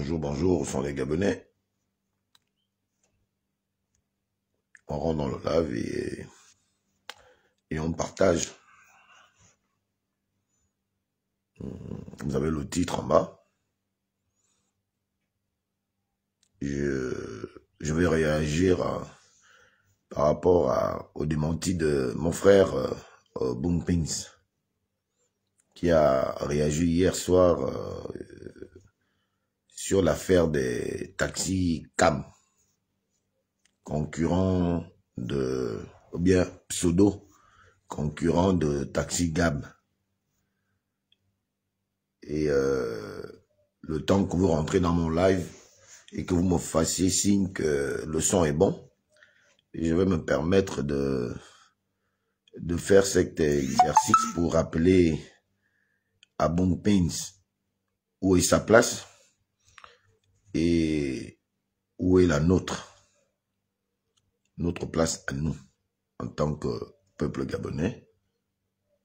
Bonjour, bonjour, où sont les Gabonais? On rentre dans le live et on partage. Vous avez le titre en bas. Je vais réagir par rapport au démenti de mon frère Boom Pins, qui a réagi hier soir sur l'affaire des taxis CAM, concurrents de, ou bien pseudo, concurrents de Taxi Gab. Et le temps que vous rentrez dans mon live et que vous me fassiez signe que le son est bon, je vais me permettre de faire cet exercice pour rappeler à Boom Pins où est sa place et où est la nôtre place à nous en tant que peuple gabonais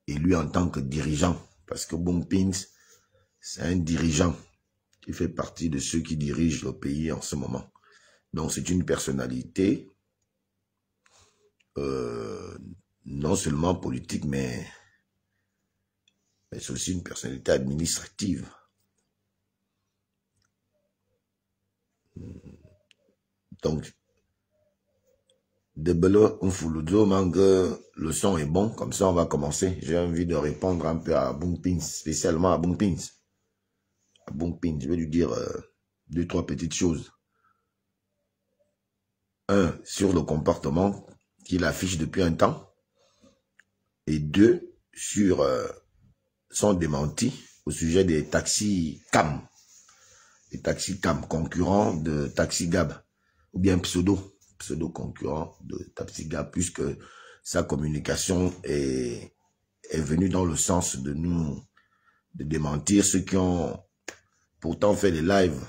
et lui en tant que dirigeant, parce que Boom Pins, c'est un dirigeant qui fait partie de ceux qui dirigent le pays en ce moment. Donc c'est une personnalité non seulement politique, mais c'est aussi une personnalité administrative. Donc, Debelo Unfuludo Mangue, le son est bon, comme ça on va commencer. J'ai envie de répondre un peu à Boom Pins, spécialement à Boom Pins. À Boom Pins, je vais lui dire deux, trois petites choses. Un, sur le comportement qu'il affiche depuis un temps. Et deux, sur son démenti au sujet des taxis CAM. Les taxis CAM, concurrents de Taxi Gab. Ou bien pseudo-concurrent de Taxi Gab, puisque sa communication est venue dans le sens de démentir ceux qui ont pourtant fait des lives.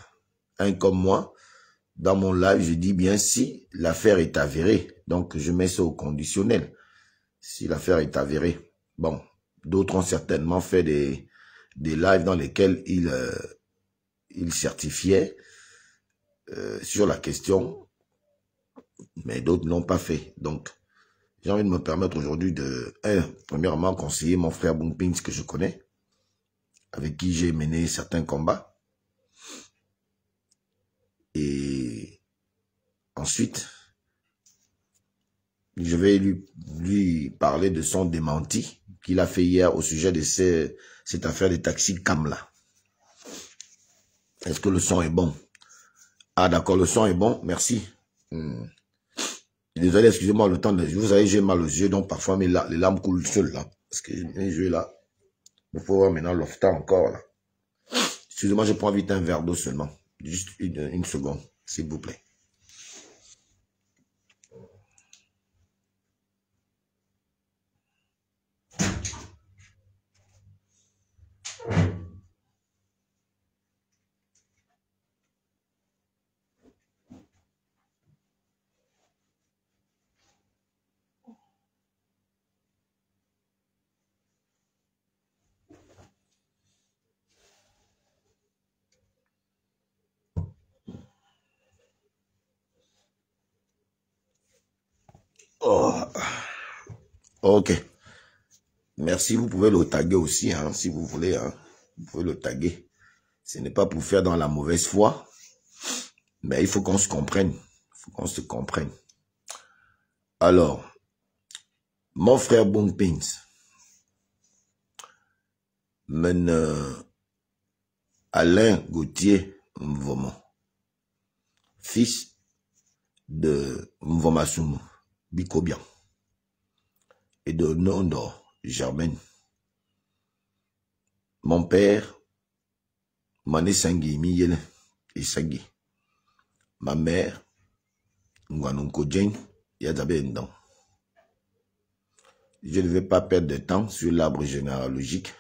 Un comme moi, dans mon live, je dis bien si l'affaire est avérée. Donc, je mets ça au conditionnel. Si l'affaire est avérée. Bon, d'autres ont certainement fait des lives dans lesquels ils certifiaient sur la question, mais d'autres ne l'ont pas fait. Donc, j'ai envie de me permettre aujourd'hui de, premièrement, conseiller mon frère Boom Pins que je connais, avec qui j'ai mené certains combats. Et ensuite, je vais lui parler de son démenti qu'il a fait hier au sujet de cette affaire des taxis CAM là. Est-ce que le son est bon? Ah d'accord, le son est bon, merci. Désolé, excusez-moi le temps de... Vous savez, j'ai mal aux yeux, donc parfois les larmes coulent seules là. Parce que mes yeux là, il faut voir maintenant l'ofta encore là. Excusez-moi, je prends vite un verre d'eau seulement. Juste une seconde, s'il vous plaît. Oh. Ok. Merci, vous pouvez le taguer aussi, hein, si vous voulez. Hein. Vous pouvez le taguer. Ce n'est pas pour faire dans la mauvaise foi, mais il faut qu'on se comprenne. Il faut qu'on se comprenne. Alors, mon frère Boom Pins, Alain Gauthier Mvomo, fils de Mvomassoum Bikobian et de Nondo Germaine. Mon père, Mané Sangui Miyele et Sangui. Ma mère, Ngwanonko Djen Yadzabe Ndang. Je ne vais pas perdre de temps sur l'arbre généalogique.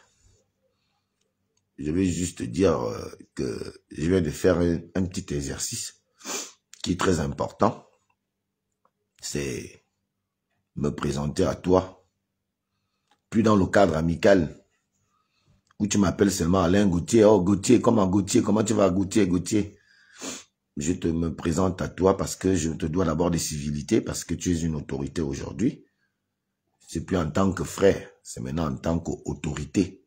Je vais juste dire que je vais de faire un petit exercice qui est très important. C'est me présenter à toi, plus dans le cadre amical, où tu m'appelles seulement Alain Gauthier. Oh Gauthier, comment tu vas Gauthier? je te me présente à toi parce que je te dois d'abord des civilités, parce que tu es une autorité aujourd'hui. C'est plus en tant que frère, c'est maintenant en tant qu'autorité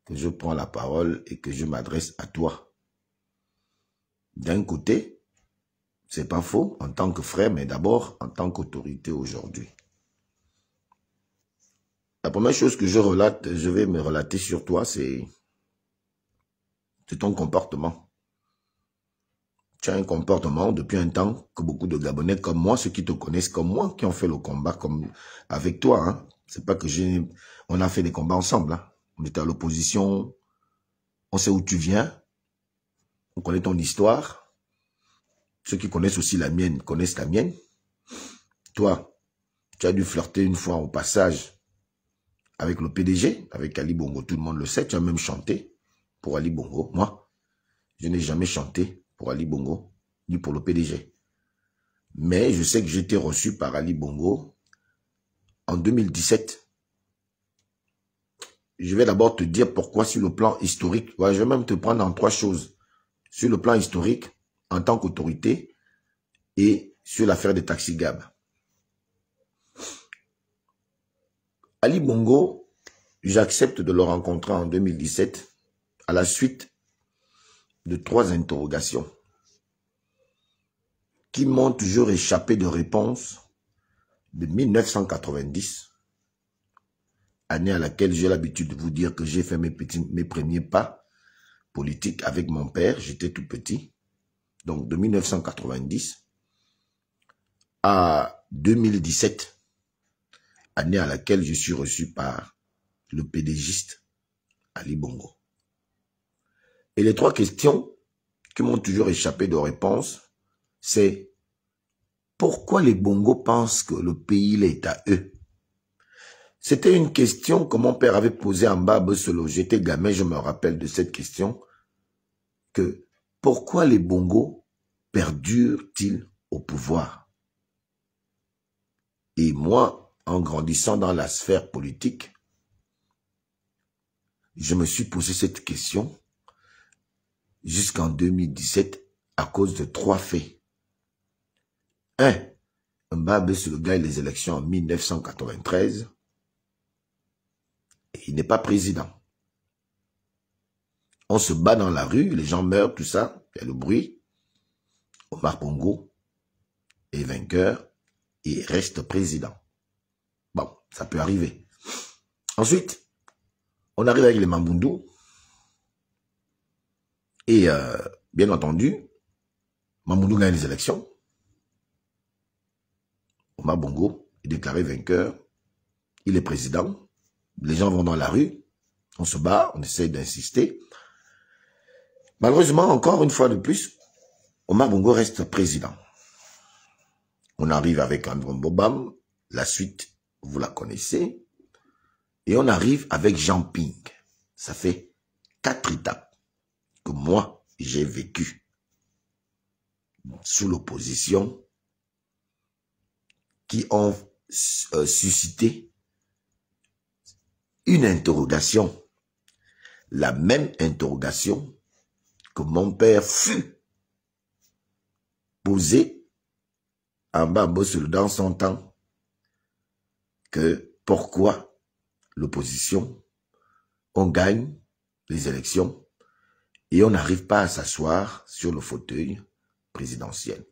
que je prends la parole et que je m'adresse à toi. D'un côté, c'est pas faux, en tant que frère, mais d'abord en tant qu'autorité aujourd'hui. La première chose que je vais me relater sur toi, c'est ton comportement. Tu as un comportement depuis un temps que beaucoup de Gabonais comme moi, ceux qui te connaissent comme moi, qui ont fait le combat comme avec toi. Hein. C'est pas que on a fait des combats ensemble. Hein. On était à l'opposition. On sait où tu viens. On connaît ton histoire. Ceux qui connaissent aussi la mienne connaissent la mienne. Toi, tu as dû flirter une fois au passage avec le PDG, avec Ali Bongo. Tout le monde le sait. Tu as même chanté pour Ali Bongo. Moi, je n'ai jamais chanté pour Ali Bongo, ni pour le PDG. Mais je sais que j'ai été reçu par Ali Bongo en 2017. Je vais d'abord te dire pourquoi sur le plan historique. Ouais, je vais même te prendre en 3 choses. Sur le plan historique, en tant qu'autorité, et sur l'affaire des taxis Gab. Ali Bongo, j'accepte de le rencontrer en 2017 à la suite de 3 interrogations qui m'ont toujours échappé de réponse de 1990, année à laquelle j'ai l'habitude de vous dire que j'ai fait mes premiers pas politiques avec mon père, j'étais tout petit. Donc de 1990 à 2017, année à laquelle je suis reçu par le PDGiste Ali Bongo. Et les 3 questions qui m'ont toujours échappé de réponse, c'est pourquoi les Bongo pensent que le pays est à eux? C'était une question que mon père avait posée en bas à Bossolo. J'étais gamin, je me rappelle de cette question, que pourquoi les Bongo perdurent-ils au pouvoir? Et moi, en grandissant dans la sphère politique, je me suis posé cette question jusqu'en 2017 à cause de 3 faits. 1. Mbabe Solo gagne les élections en 1993 et il n'est pas président. On se bat dans la rue, les gens meurent, tout ça, il y a le bruit. Omar Bongo est vainqueur et reste président. Bon, ça peut arriver. Ensuite, on arrive avec les Mamboundou. Et bien entendu, Mamboundou gagne les élections. Omar Bongo est déclaré vainqueur. Il est président. Les gens vont dans la rue. On se bat, on essaie d'insister. Malheureusement, encore une fois de plus, Omar Bongo reste président. On arrive avec André Bobam. La suite, vous la connaissez. Et on arrive avec Jean Ping. Ça fait 4 étapes que moi, j'ai vécues sous l'opposition qui ont suscité une interrogation. La même interrogation que mon père fut posée en bas dans son temps, que pourquoi l'opposition, on gagne les élections et on n'arrive pas à s'asseoir sur le fauteuil présidentiel.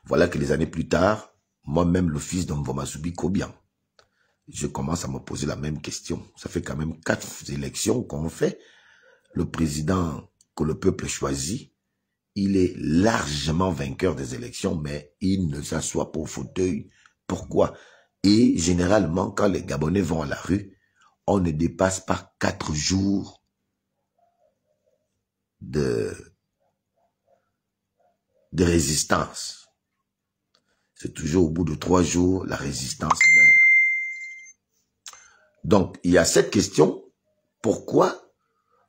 Voilà que les années plus tard, moi-même le fils d'Mvoma-Soubi Kobian, je commence à me poser la même question. Ça fait quand même 4 élections qu'on fait. Le président que le peuple choisit, il est largement vainqueur des élections, mais il ne s'assoit pas au fauteuil. Pourquoi? Et généralement, quand les Gabonais vont à la rue, on ne dépasse pas 4 jours de résistance. C'est toujours au bout de 3 jours, la résistance meurt. Donc, il y a cette question, pourquoi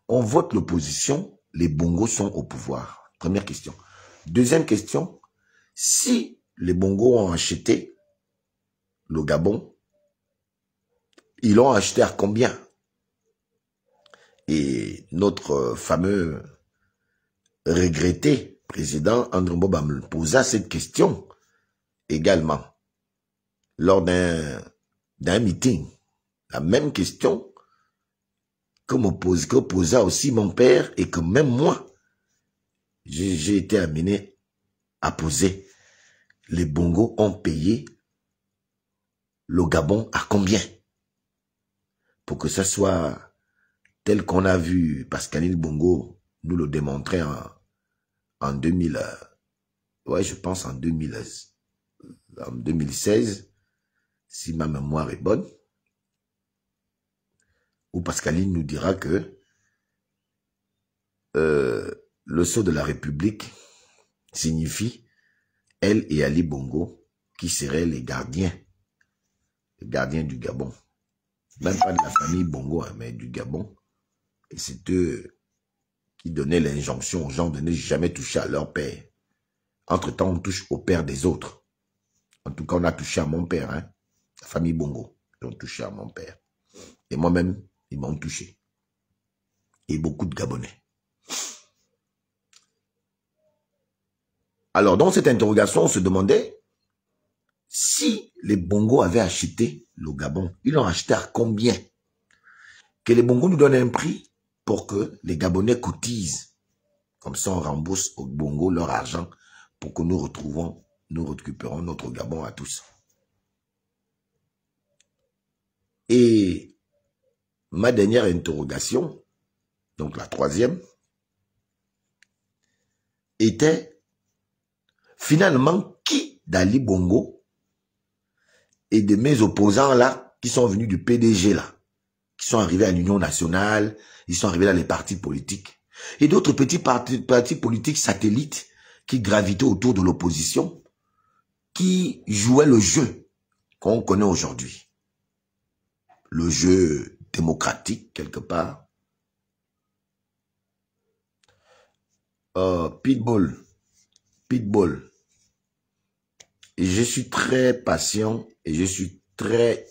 on vote l'opposition, les Bongos sont au pouvoir? Première question. Deuxième question, si les Bongos ont acheté le Gabon, ils l'ont acheté à combien? Et notre fameux regretté président André Mboba me posa cette question également lors d'un meeting. La même question que posa aussi mon père et que même moi, j'ai été amené à poser. Les Bongos ont payé le Gabon à combien? Pour que ça soit tel qu'on a vu Pascaline Bongo nous le démontrer en 2000, ouais, je pense en 2016, si ma mémoire est bonne, où Pascaline nous dira que le sceau de la République signifie elle et Ali Bongo qui seraient les gardiens du Gabon. Même pas de la famille Bongo, hein, mais du Gabon. Et c'est eux qui donnaient l'injonction aux gens de ne jamais toucher à leur père. Entre-temps, on touche au père des autres. En tout cas, on a touché à mon père, hein. La famille Bongo, ils ont touché à mon père. Et moi-même, ils m'ont touché. Et beaucoup de Gabonais. Alors, dans cette interrogation, on se demandait si les Bongo avaient acheté le Gabon. Ils l'ont acheté à combien? Que les Bongo nous donnent un prix pour que les Gabonais cotisent. Comme ça, on rembourse aux Bongo leur argent pour que nous récupérons notre Gabon à tous. Et ma dernière interrogation, donc la troisième, était finalement qui d'Ali Bongo et de mes opposants là, qui sont venus du PDG là, qui sont arrivés à l'Union nationale, ils sont arrivés dans les partis politiques, et d'autres petits partis politiques satellites qui gravitaient autour de l'opposition, qui jouaient le jeu qu'on connaît aujourd'hui. Le jeu démocratique, quelque part. Pitbull. Et je suis très patient et je suis très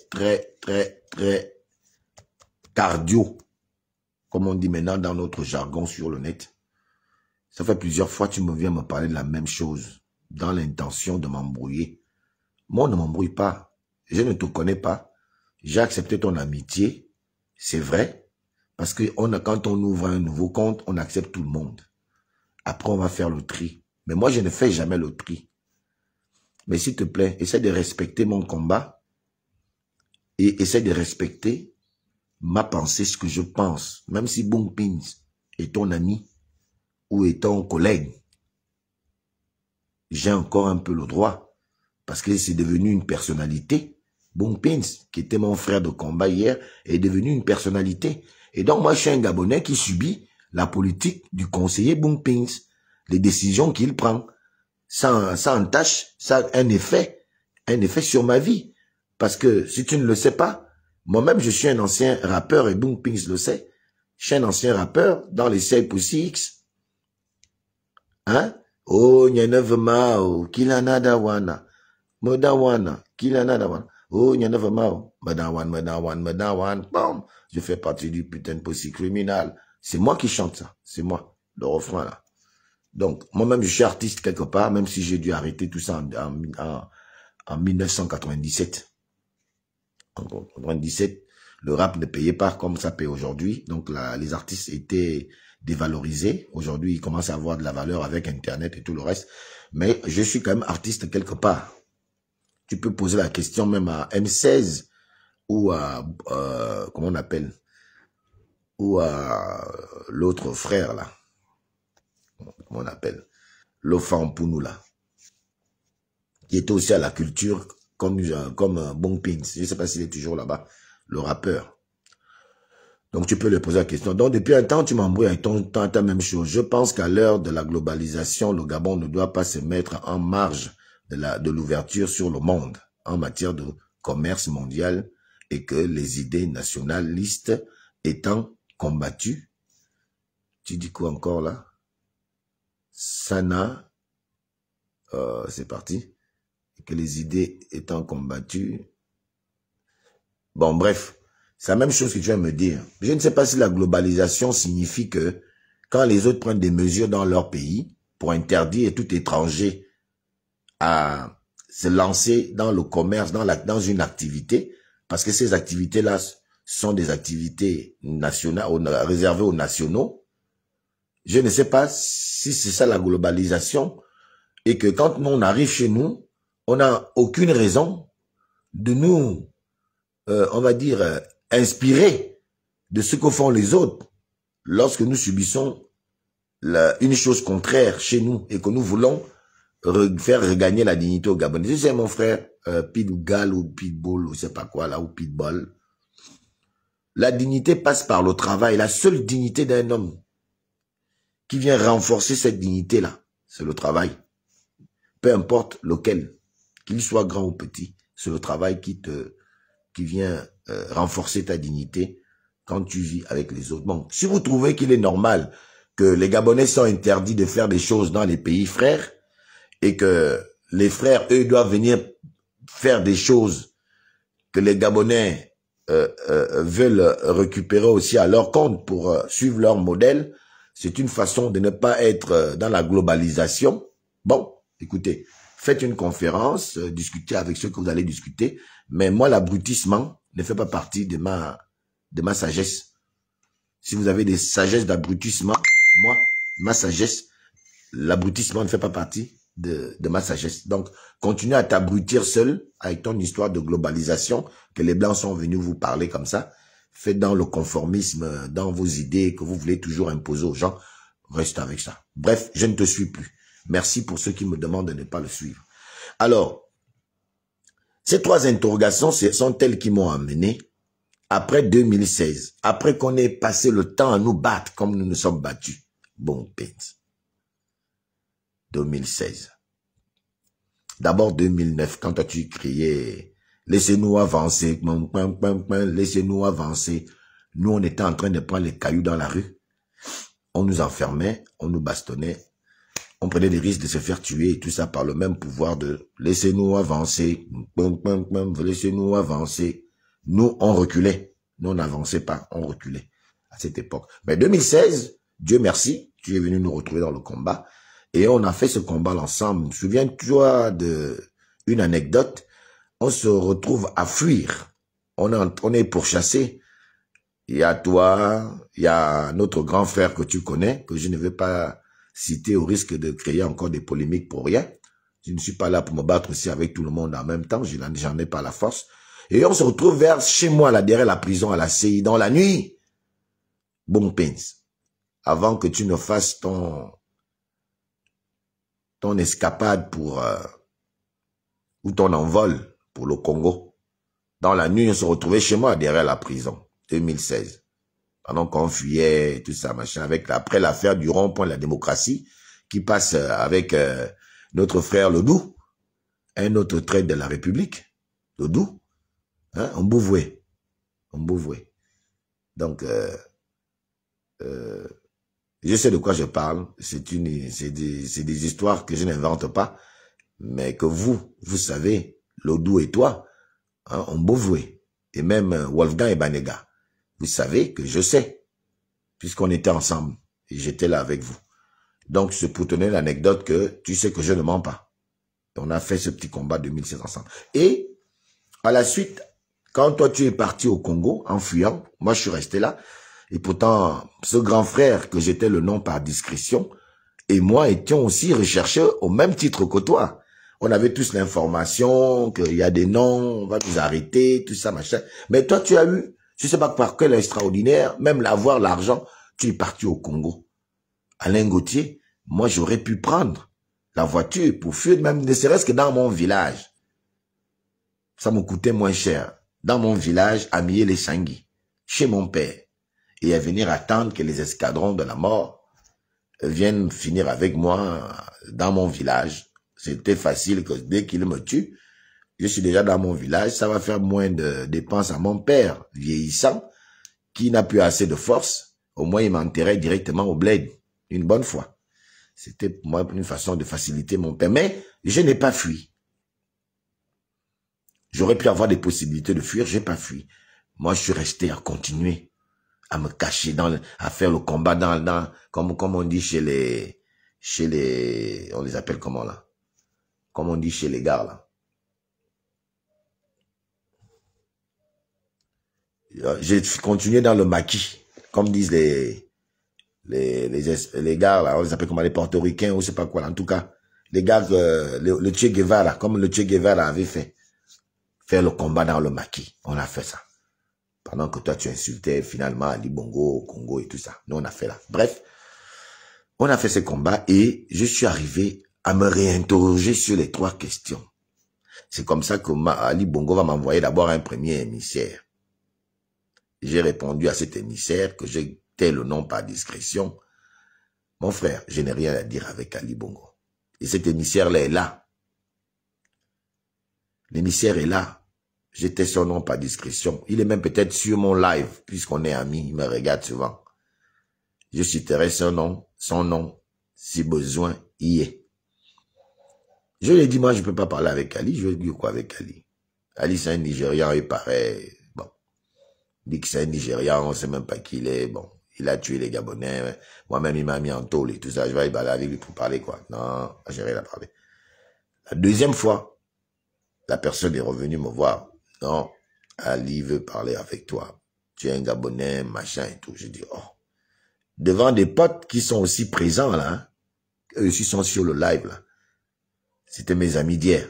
cardio, comme on dit maintenant dans notre jargon sur le net. Ça fait plusieurs fois que tu me viens me parler de la même chose, dans l'intention de m'embrouiller. Moi, on ne m'embrouille pas. Je ne te connais pas. J'ai accepté ton amitié, c'est vrai, parce que quand on ouvre un nouveau compte, on accepte tout le monde. Après, on va faire le tri. Mais moi, je ne fais jamais le tri. Mais s'il te plaît, essaie de respecter mon combat et essaie de respecter ma pensée, ce que je pense. Même si Bong Pins est ton ami ou est ton collègue, j'ai encore un peu le droit parce que c'est devenu une personnalité. Bong Pins, qui était mon frère de combat hier, est devenu une personnalité. Et donc, moi, je suis un Gabonais qui subit la politique du conseiller Bong Pins, les décisions qu'il prend. Ça entache, ça a un effet sur ma vie. Parce que si tu ne le sais pas, moi-même, je suis un ancien rappeur et Bong Pins le sait. Je suis un ancien rappeur dans les 7 pour 6. Hein? Oh, nyaneve mao, kilanadawana, modawana, kilanadawana. Oh, nyaneve mao, medawan, bam. Je fais partie du putain de pussy criminal. C'est moi qui chante ça. C'est moi, le refrain là. Donc, moi-même, je suis artiste quelque part, même si j'ai dû arrêter tout ça en 1997. En 1997, le rap ne payait pas comme ça paye aujourd'hui. Donc, les artistes étaient dévalorisés. Aujourd'hui, ils commencent à avoir de la valeur avec Internet et tout le reste. Mais je suis quand même artiste quelque part. Tu peux poser la question même à M16 ou à, comment on appelle, ou à l'autre frère là. Comment on appelle, l'Ofan Pounou là, qui était aussi à la culture comme Bong Pins. Je ne sais pas s'il est toujours là-bas, le rappeur. Donc tu peux lui poser la question. Donc depuis un temps, tu m'embrouilles avec ta même chose. Je pense qu'à l'heure de la globalisation, le Gabon ne doit pas se mettre en marge de l'ouverture sur le monde en matière de commerce mondial et que les idées nationalistes étant combattues. Tu dis quoi encore là? Sana, c'est parti, que les idées étant combattues. Bon, bref, c'est la même chose que tu viens de me dire. Je ne sais pas si la globalisation signifie que quand les autres prennent des mesures dans leur pays pour interdire tout étranger à se lancer dans le commerce, dans une activité, parce que ces activités-là sont des activités nationales, réservées aux nationaux. Je ne sais pas si c'est ça la globalisation, et que quand on arrive chez nous, on n'a aucune raison de nous, on va dire, inspirer de ce que font les autres lorsque nous subissons une chose contraire chez nous et que nous voulons faire regagner la dignité au Gabonais. C'est mon frère Pitgal ou Pitbull ou je sais pas quoi là, ou Pitbull. La dignité passe par le travail. La seule dignité d'un homme qui vient renforcer cette dignité-là, c'est le travail. Peu importe lequel, qu'il soit grand ou petit, c'est le travail qui vient renforcer ta dignité quand tu vis avec les autres. Bon, si vous trouvez qu'il est normal que les Gabonais sont interdits de faire des choses dans les pays frères et que les frères, eux, doivent venir faire des choses que les Gabonais veulent récupérer aussi à leur compte pour suivre leur modèle, c'est une façon de ne pas être dans la globalisation. Bon, écoutez, faites une conférence, discutez avec ceux que vous allez discuter, mais moi, l'abrutissement ne fait pas partie de ma sagesse. Si vous avez des sagesses d'abrutissement, moi, ma sagesse, l'abrutissement ne fait pas partie de ma sagesse. Donc, continuez à t'abrutir seul avec ton histoire de globalisation, que les Blancs sont venus vous parler comme ça. Faites dans le conformisme, dans vos idées que vous voulez toujours imposer aux gens. Reste avec ça. Bref, je ne te suis plus. Merci pour ceux qui me demandent de ne pas le suivre. Alors, ces trois interrogations sont elles qui m'ont amené après 2016, après qu'on ait passé le temps à nous battre comme nous nous sommes battus. Bon, pète. 2016. D'abord 2009, quand tu criais « Laissez-nous avancer, laissez-nous avancer ». Nous, on était en train de prendre les cailloux dans la rue. On nous enfermait, on nous bastonnait. On prenait des risques de se faire tuer et tout ça par le même pouvoir de « Laissez-nous avancer, laissez-nous avancer ». Nous, on reculait. Nous, on n'avançait pas, on reculait à cette époque. Mais 2016, Dieu merci, tu es venu nous retrouver dans le combat. Et on a fait ce combat ensemble. Souviens-toi d'une anecdote. On se retrouve à fuir. On est pourchassé. Il y a toi, il y a notre grand frère que tu connais, que je ne vais pas citer au risque de créer encore des polémiques pour rien. Je ne suis pas là pour me battre aussi avec tout le monde en même temps. J'en ai pas la force. Et on se retrouve vers chez moi, là, derrière la prison, à la CI, dans la nuit. Bon Pins. Avant que tu ne fasses ton escapade ou ton envol pour le Congo. Dans la nuit, on se retrouvait chez moi, derrière la prison, 2016. Pendant qu'on fuyait, tout ça, machin, après l'affaire du rond-point de la démocratie, qui passe avec notre frère Lodou, un autre trait de la République, Lodou, hein, on bouvouait. Donc, je sais de quoi je parle, c'est des histoires que je n'invente pas, mais que vous savez, Lodou et toi, hein, on bouvouait. Et même Wolfgang et Banega, vous savez que je sais, puisqu'on était ensemble, et j'étais là avec vous. Donc, c'est pour tenir l'anecdote que tu sais que je ne mens pas. Et on a fait ce petit combat 2016 ensemble. Et, à la suite, quand toi tu es parti au Congo, en fuyant, moi je suis resté là, et pourtant, ce grand frère, que j'étais le nom par discrétion, et moi étions aussi recherchés au même titre que toi. On avait tous l'information qu'il y a des noms, on va nous arrêter, tout ça, machin. Mais toi, tu as eu, je sais pas par quel extraordinaire, même l'avoir, l'argent, tu es parti au Congo. Alain Gauthier, moi j'aurais pu prendre la voiture pour fuir, même ne serait-ce que dans mon village. Ça me coûtait moins cher. Dans mon village, à Mié-les-Sangui, chez mon père. Et à venir attendre que les escadrons de la mort viennent finir avec moi dans mon village. C'était facile que dès qu'ils me tuent, je suis déjà dans mon village, ça va faire moins de dépenses à mon père vieillissant, qui n'a plus assez de force. Au moins, il m'enterrait directement au bled, une bonne fois. C'était pour moi une façon de faciliter mon père. Mais je n'ai pas fui. J'aurais pu avoir des possibilités de fuir, j'ai pas fui. Moi, je suis resté à continuer à me cacher à faire le combat comme on dit chez les, on les appelle comment là? Comme on dit chez les gars là. J'ai continué dans le maquis, comme disent les gars là, on les appelle comment, les portoricains ou je sais pas quoi là. En tout cas, les gars, le Che Guevara, comme le Che Guevara avait fait, faire le combat dans le maquis. On a fait ça. Pendant que toi, tu insultais finalement Ali Bongo, Congo et tout ça. Nous, on a fait là. Bref, on a fait ce combat et je suis arrivé à me réinterroger sur les 3 questions. C'est comme ça que Ali Bongo va m'envoyer d'abord un premier émissaire. J'ai répondu à cet émissaire que j'ai tel le nom par discrétion. Mon frère, je n'ai rien à dire avec Ali Bongo. Et cet émissaire-là est là. L'émissaire est là. J'étais son nom par discrétion. Il est même peut-être sur mon live, puisqu'on est amis, il me regarde souvent. Je citerai son nom, si besoin, y est. Je lui ai dit, moi, je ne peux pas parler avec Ali. Je vais dire quoi avec Ali? Ali, c'est un Nigérian, il paraît, bon. Il dit que c'est un Nigérian, on ne sait même pas qui il est, bon. Il a tué les Gabonais. Moi-même, il m'a mis en tôle et tout ça. Je vais aller avec lui pour parler, quoi. Non, j'ai rien à parler. La deuxième fois, la personne est revenue me voir. Non, Ali veut parler avec toi. Tu es un Gabonais, machin et tout. Je dis, oh. Devant des potes qui sont aussi présents, là. Hein, eux aussi sont sur le live, là. C'était mes amis d'hier.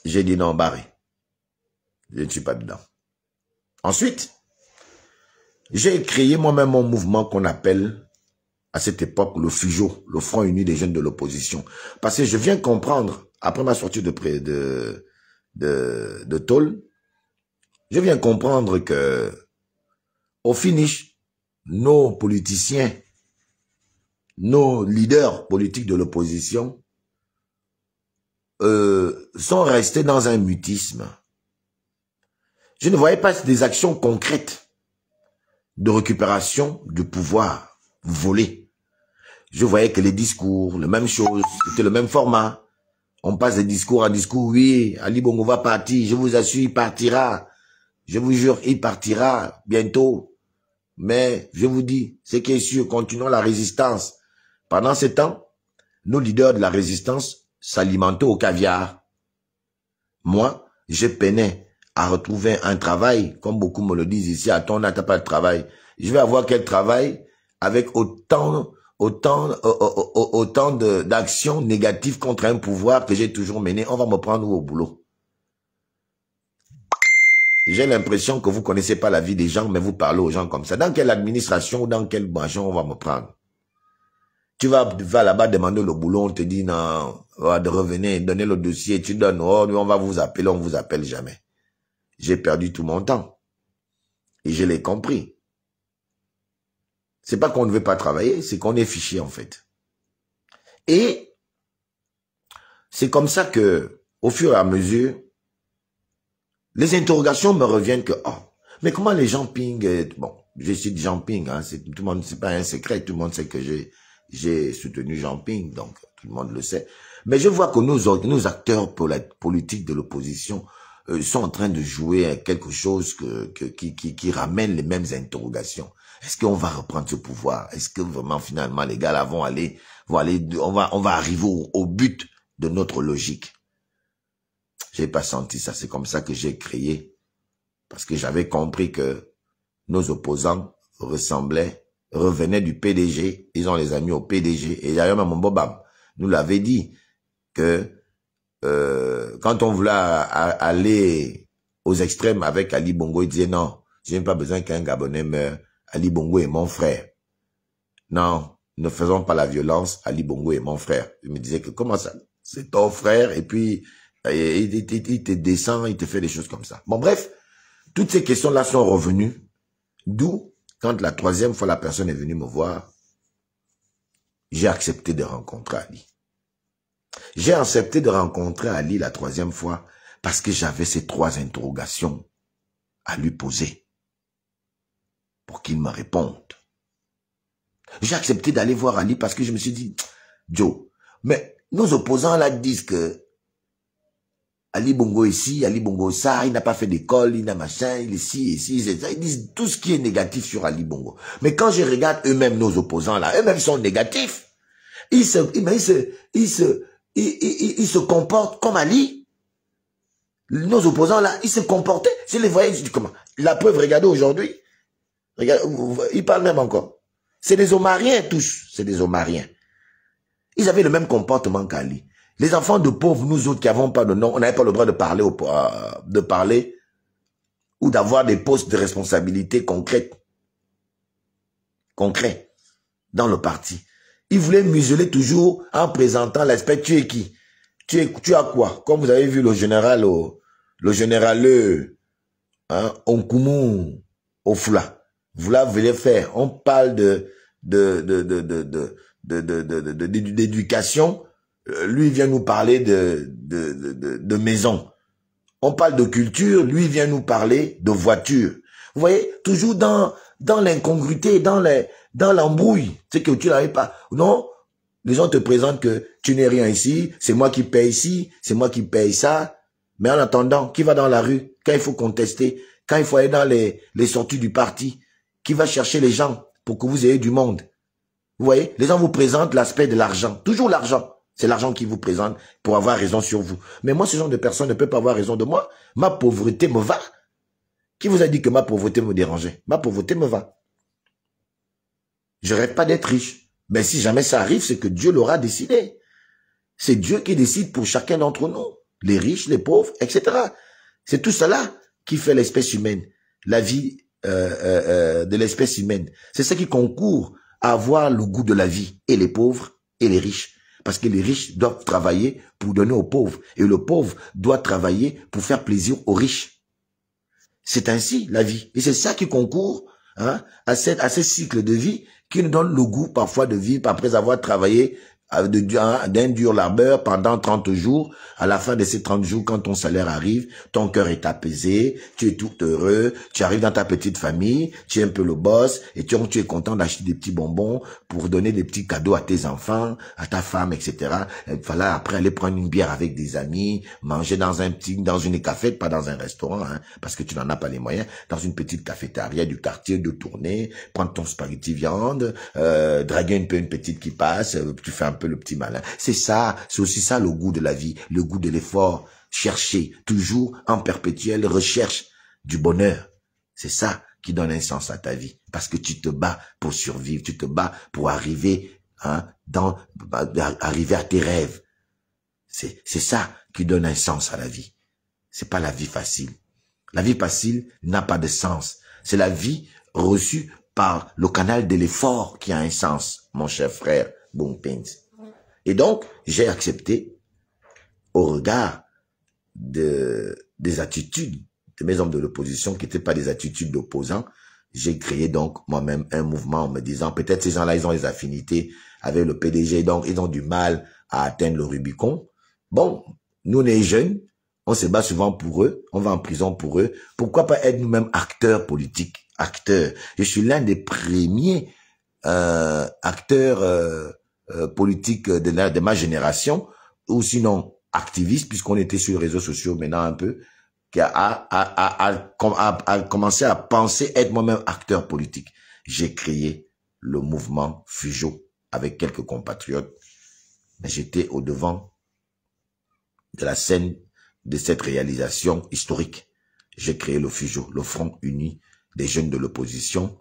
J'ai dit non, barré. Je ne suis pas dedans. Ensuite, j'ai créé moi-même mon mouvement qu'on appelle, à cette époque, le FUJO, le Front Uni des Jeunes de l'Opposition. Parce que je viens comprendre, après ma sortie de tôle, je viens comprendre que, au finish, nos politiciens, nos leaders politiques de l'opposition, sont restés dans un mutisme. Je ne voyais pas des actions concrètes de récupération du pouvoir volé. Je voyais que les discours, la même chose, c'était le même format. On passe de discours à discours, oui, Ali Bongo va partir, je vous assure, il partira. Je vous jure, il partira bientôt. Mais je vous dis, ce qui est sûr, continuons la résistance. Pendant ce temps, nos leaders de la résistance s'alimentaient au caviar. Moi, je peinais à retrouver un travail, comme beaucoup me le disent ici, attends, t'as pas de travail. Je vais avoir quel travail avec autant d'actions négatives contre un pouvoir que j'ai toujours mené. On va me prendre au boulot. J'ai l'impression que vous connaissez pas la vie des gens, mais vous parlez aux gens comme ça. Dans quelle administration ou dans quelle branche on va me prendre? Tu vas là-bas demander le boulot, on te dit non, de revenir, donner le dossier, tu donnes, oh, on va vous appeler, on vous appelle jamais. J'ai perdu tout mon temps. Et je l'ai compris. C'est pas qu'on ne veut pas travailler, c'est qu'on est fiché en fait. Et c'est comme ça que, au fur et à mesure, les interrogations me reviennent que, oh, mais comment les gens pingent, bon, je cite Jean Ping, hein, tout le monde, c'est pas un secret, tout le monde sait que j'ai soutenu Jean Ping, donc tout le monde le sait. Mais je vois que nos acteurs politiques de l'opposition sont en train de jouer quelque chose qui ramène les mêmes interrogations. Est-ce qu'on va reprendre ce pouvoir? Est-ce que vraiment finalement les gars là on va arriver au but de notre logique? J'ai pas senti ça. C'est comme ça que j'ai créé, parce que j'avais compris que nos opposants revenaient du PDG. Ils ont les amis au PDG. Et d'ailleurs, même Bobam nous l'avait dit que quand on voulait aller aux extrêmes avec Ali Bongo, il disait non, je n'ai pas besoin qu'un Gabonais meure. Ali Bongo est mon frère. Non, ne faisons pas la violence. Ali Bongo est mon frère. Il me disait que comment ça? C'est ton frère et puis il te descend, il te fait des choses comme ça. Bon, bref, toutes ces questions-là sont revenues. D'où, quand la 3e fois la personne est venue me voir, j'ai accepté de rencontrer Ali. J'ai accepté de rencontrer Ali la 3e fois parce que j'avais ces 3 interrogations à lui poser pour qu'il me réponde. J'ai accepté d'aller voir Ali parce que je me suis dit, Joe, mais nos opposants là disent que Ali Bongo ici, Ali Bongo ça, il n'a pas fait d'école, il n'a machin, il est ici, c'est ça. Ils disent tout ce qui est négatif sur Ali Bongo. Mais quand je regarde eux-mêmes, nos opposants là, eux-mêmes sont négatifs. Ils se comportent comme Ali. Nos opposants là, ils se comportaient. Je les voyais, je dis comment? La preuve, regardez aujourd'hui. Regardez, ils parlent même encore. C'est des Omariens tous, c'est des Omariens. Ils avaient le même comportement qu'Ali. Les enfants de pauvres, nous autres qui n'avons pas de nom, on n'avait pas le droit de parler ou d'avoir des postes de responsabilité concrets dans le parti. Ils voulaient museler toujours en présentant l'aspect tu es qui? Tu as quoi? Comme vous avez vu le général Onkumu Ofula. Vous voulez faire. On parle d'éducation. Lui vient nous parler de maison. On parle de culture, lui vient nous parler de voiture. Vous voyez, toujours dans l'incongruité, dans l'embrouille. C'est que tu n'arrives pas. Non, les gens te présentent que tu n'es rien ici, c'est moi qui paye ici, c'est moi qui paye ça. Mais en attendant, qui va dans la rue, quand il faut contester, quand il faut aller dans les sorties du parti, qui va chercher les gens pour que vous ayez du monde? Vous voyez, les gens vous présentent l'aspect de l'argent, toujours l'argent. C'est l'argent qui vous présente pour avoir raison sur vous. Mais moi, ce genre de personne ne peut pas avoir raison de moi. Ma pauvreté me va. Qui vous a dit que ma pauvreté me dérangeait? Ma pauvreté me va. Je rêve pas d'être riche. Mais si jamais ça arrive, c'est que Dieu l'aura décidé. C'est Dieu qui décide pour chacun d'entre nous. Les riches, les pauvres, etc. C'est tout cela qui fait l'espèce humaine. La vie de l'espèce humaine. C'est ça qui concourt à avoir le goût de la vie. Et les pauvres et les riches. Parce que les riches doivent travailler pour donner aux pauvres. Et le pauvre doit travailler pour faire plaisir aux riches. C'est ainsi la vie. Et c'est ça qui concourt à ce cycle de vie qui nous donne le goût parfois de vivre après avoir travaillé d'un dur labeur pendant 30 jours. À la fin de ces 30 jours, quand ton salaire arrive, ton cœur est apaisé, tu es tout heureux, tu arrives dans ta petite famille, tu es un peu le boss, et tu es content d'acheter des petits bonbons pour donner des petits cadeaux à tes enfants, à ta femme, etc. Il fallait après aller prendre une bière avec des amis, manger dans une cafette, pas dans un restaurant, parce que tu n'en as pas les moyens, dans une petite cafétéria du quartier, de tourner, prendre ton spaghetti viande, draguer une petite qui passe, tu fais un peu le petit malin. C'est ça, c'est aussi ça le goût de la vie, le goût de l'effort, chercher, toujours en perpétuelle recherche du bonheur. C'est ça qui donne un sens à ta vie, parce que tu te bats pour survivre, tu te bats pour arriver arriver à tes rêves. C'est ça qui donne un sens à la vie. C'est pas la vie facile. La vie facile n'a pas de sens. C'est la vie reçue par le canal de l'effort qui a un sens, mon cher frère Bompins. Et donc, j'ai accepté, au regard des attitudes de mes hommes de l'opposition, qui n'étaient pas des attitudes d'opposants, j'ai créé donc moi-même un mouvement en me disant, peut-être ces gens-là, ils ont des affinités avec le PDG, donc ils ont du mal à atteindre le Rubicon. Bon, nous les jeunes, on se bat souvent pour eux, on va en prison pour eux. Pourquoi pas être nous-mêmes acteurs politiques, acteurs? Je suis l'un des premiers acteurs politique de ma génération, ou sinon activiste, puisqu'on était sur les réseaux sociaux maintenant un peu, qui a commencé à penser être moi-même acteur politique. J'ai créé le mouvement Fujo avec quelques compatriotes, mais j'étais au devant de la scène de cette réalisation historique. J'ai créé le Fujo, le Front Uni des jeunes de l'opposition,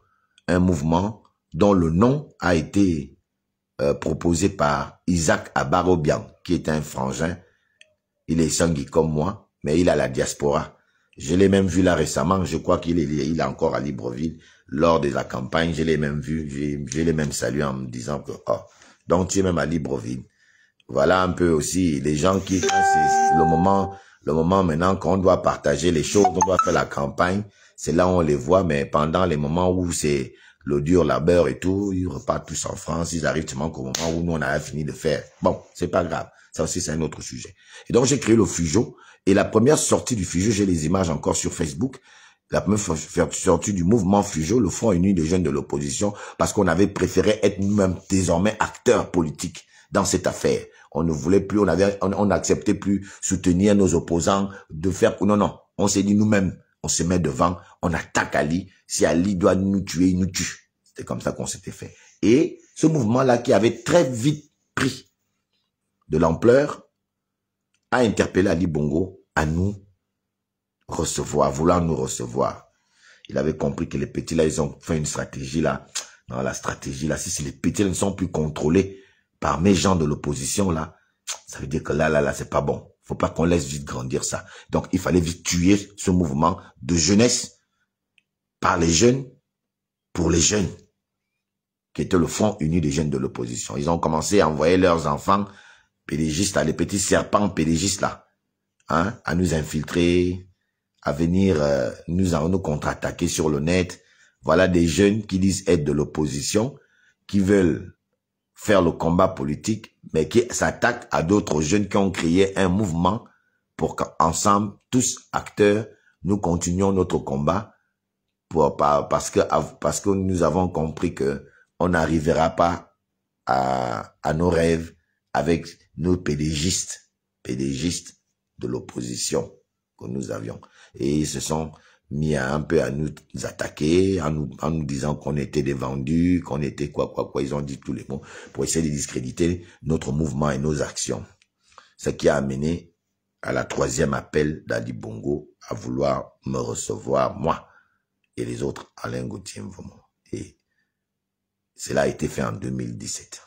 un mouvement dont le nom a été proposé par Isaac Abarobian, qui est un frangin. Il est sangui comme moi, mais il a la diaspora. Je l'ai même vu là récemment, je crois qu'il est encore à Libreville, lors de la campagne, je l'ai même vu, je l'ai même salué en me disant que, oh, donc tu es même à Libreville. Voilà un peu aussi les gens qui, quand c'est le moment maintenant qu'on doit partager les choses, on doit faire la campagne, c'est là où on les voit, mais pendant les moments où c'est le dur labeur et tout, ils repartent tous en France, ils arrivent seulement qu'au moment où nous on a fini de faire. Bon, c'est pas grave, ça aussi c'est un autre sujet. Et donc j'ai créé le Fujo, et la première sortie du Fujo, j'ai les images encore sur Facebook, la première sortie du mouvement Fujo, le Front Uni des jeunes de l'opposition, parce qu'on avait préféré être nous-mêmes désormais acteurs politiques dans cette affaire. On ne voulait plus, on n'acceptait plus soutenir nos opposants, de faire... Non, non. On s'est dit nous-mêmes, on se met devant, on attaque Ali. Si Ali doit nous tuer, il nous tue. C'était comme ça qu'on s'était fait. Et ce mouvement-là, qui avait très vite pris de l'ampleur, a interpellé Ali Bongo à nous recevoir, à vouloir nous recevoir. Il avait compris que les petits là, ils ont fait une stratégie là. Non, la stratégie là, si les petits là ne sont plus contrôlés par mes gens de l'opposition là, ça veut dire que là, c'est pas bon. Faut pas qu'on laisse vite grandir ça. Donc, il fallait vite tuer ce mouvement de jeunesse par les jeunes, pour les jeunes, qui était le Front uni des jeunes de l'opposition. Ils ont commencé à envoyer leurs enfants pédégistes, les petits serpents pédégistes là, hein, à nous infiltrer, à venir nous contre-attaquer sur le net. Voilà des jeunes qui disent être de l'opposition, qui veulent faire le combat politique, mais qui s'attaquent à d'autres jeunes qui ont créé un mouvement pour qu'ensemble, tous acteurs, nous continuions notre combat parce que nous avons compris que on n'arrivera pas à nos rêves avec nos pédégistes de l'opposition que nous avions. Et ils se sont mis un peu à nous attaquer, en nous disant qu'on était des vendus, qu'on était quoi. Ils ont dit tous les mots pour essayer de discréditer notre mouvement et nos actions. Ce qui a amené à la 3e appel d'Ali Bongo à vouloir me recevoir, moi et les autres, Alain Gauthier Mvomo. Et cela a été fait en 2017.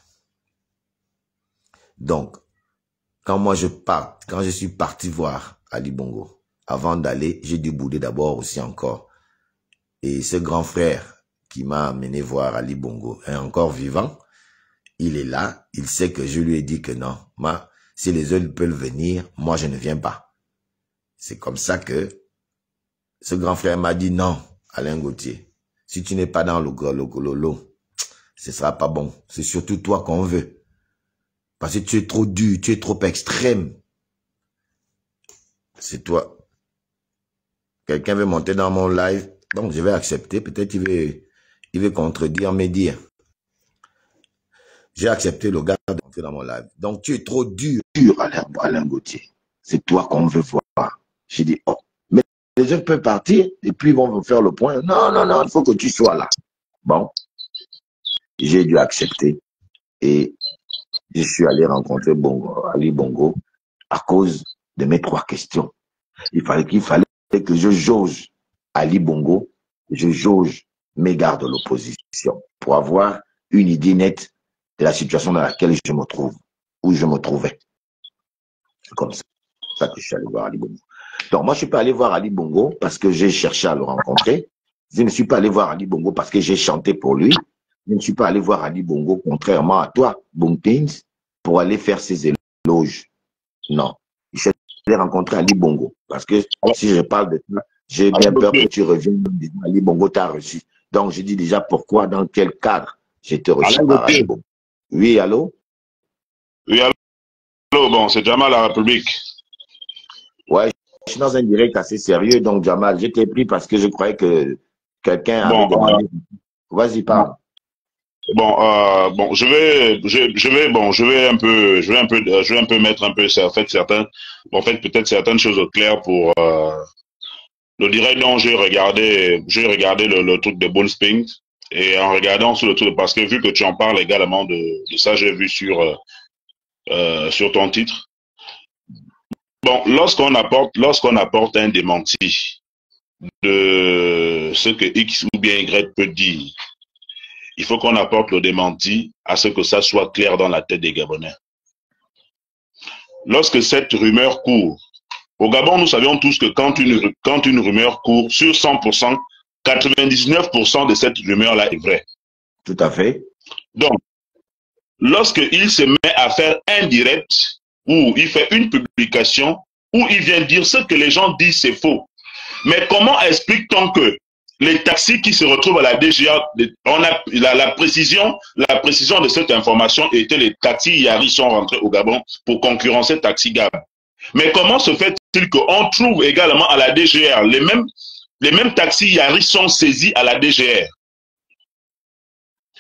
Donc, quand je suis parti voir Ali Bongo, avant d'aller, j'ai dû bouder d'abord aussi encore. Et ce grand frère qui m'a amené voir Ali Bongo est encore vivant. Il est là. Il sait que je lui ai dit que non. Moi, si les autres peuvent venir, moi, je ne viens pas. C'est comme ça que ce grand frère m'a dit non, Alain Gauthier. Si tu n'es pas dans le ce sera pas bon. C'est surtout toi qu'on veut. Parce que tu es trop dur, tu es trop extrême. C'est toi. Quelqu'un veut monter dans mon live, donc je vais accepter. Peut-être il veut contredire mes dires. J'ai accepté le gars de monter dans mon live. Donc tu es trop dur, Alain Gauthier. C'est toi qu'on veut voir. J'ai dit, oh, mais les autres peuvent partir et puis ils vont faire le point. Non, non, non, il faut que tu sois là. Bon, j'ai dû accepter et je suis allé rencontrer Ali Bongo à cause de mes 3 questions. Il fallait que je jauge Ali Bongo, je jauge mes gars de l'opposition pour avoir une idée nette de la situation dans laquelle je me trouve, où je me trouvais. C'est comme ça que je suis allé voir Ali Bongo. Donc moi, je ne suis pas allé voir Ali Bongo parce que j'ai cherché à le rencontrer. Je ne suis pas allé voir Ali Bongo parce que j'ai chanté pour lui. Je ne suis pas allé voir Ali Bongo, contrairement à toi, Boomtins, pour aller faire ses éloges. Non. Je suis allé rencontrer Ali Bongo. Parce que si je parle de toi, j'ai bien peur que tu reviennes. Ali Bongo t'a reçu. Donc, je dis déjà pourquoi, dans quel cadre j'étais reçu par Ali Bongo. Oui, allô? Oui, allô, bon, c'est Jamal La République. Ouais, je suis dans un direct assez sérieux, donc Jamal, j'étais pris parce que je croyais que quelqu'un avait demandé. Vas-y, parle. Bon, je vais un peu mettre un peu, peut-être certaines choses au clair pour le direct dont j'ai regardé le truc de Bullsping et en regardant sur le truc parce que vu que tu en parles également de ça, j'ai vu sur ton titre. Bon, lorsqu'on apporte un démenti de ce que X ou bien Y peut dire, il faut qu'on apporte le démenti à ce que ça soit clair dans la tête des Gabonais. Lorsque cette rumeur court, au Gabon, nous savions tous que quand une rumeur court, sur 100%, 99% de cette rumeur-là est vraie. Tout à fait. Donc, lorsqu'il se met à faire un direct, où il fait une publication, où il vient dire ce que les gens disent, c'est faux. Mais comment explique-t-on que les taxis qui se retrouvent à la DGA, on a la précision de cette information était les taxis Yari sont rentrés au Gabon pour concurrencer Taxi Gab. Mais comment se fait-il qu'on trouve également à la DGR les mêmes taxis Yari sont saisis à la DGR?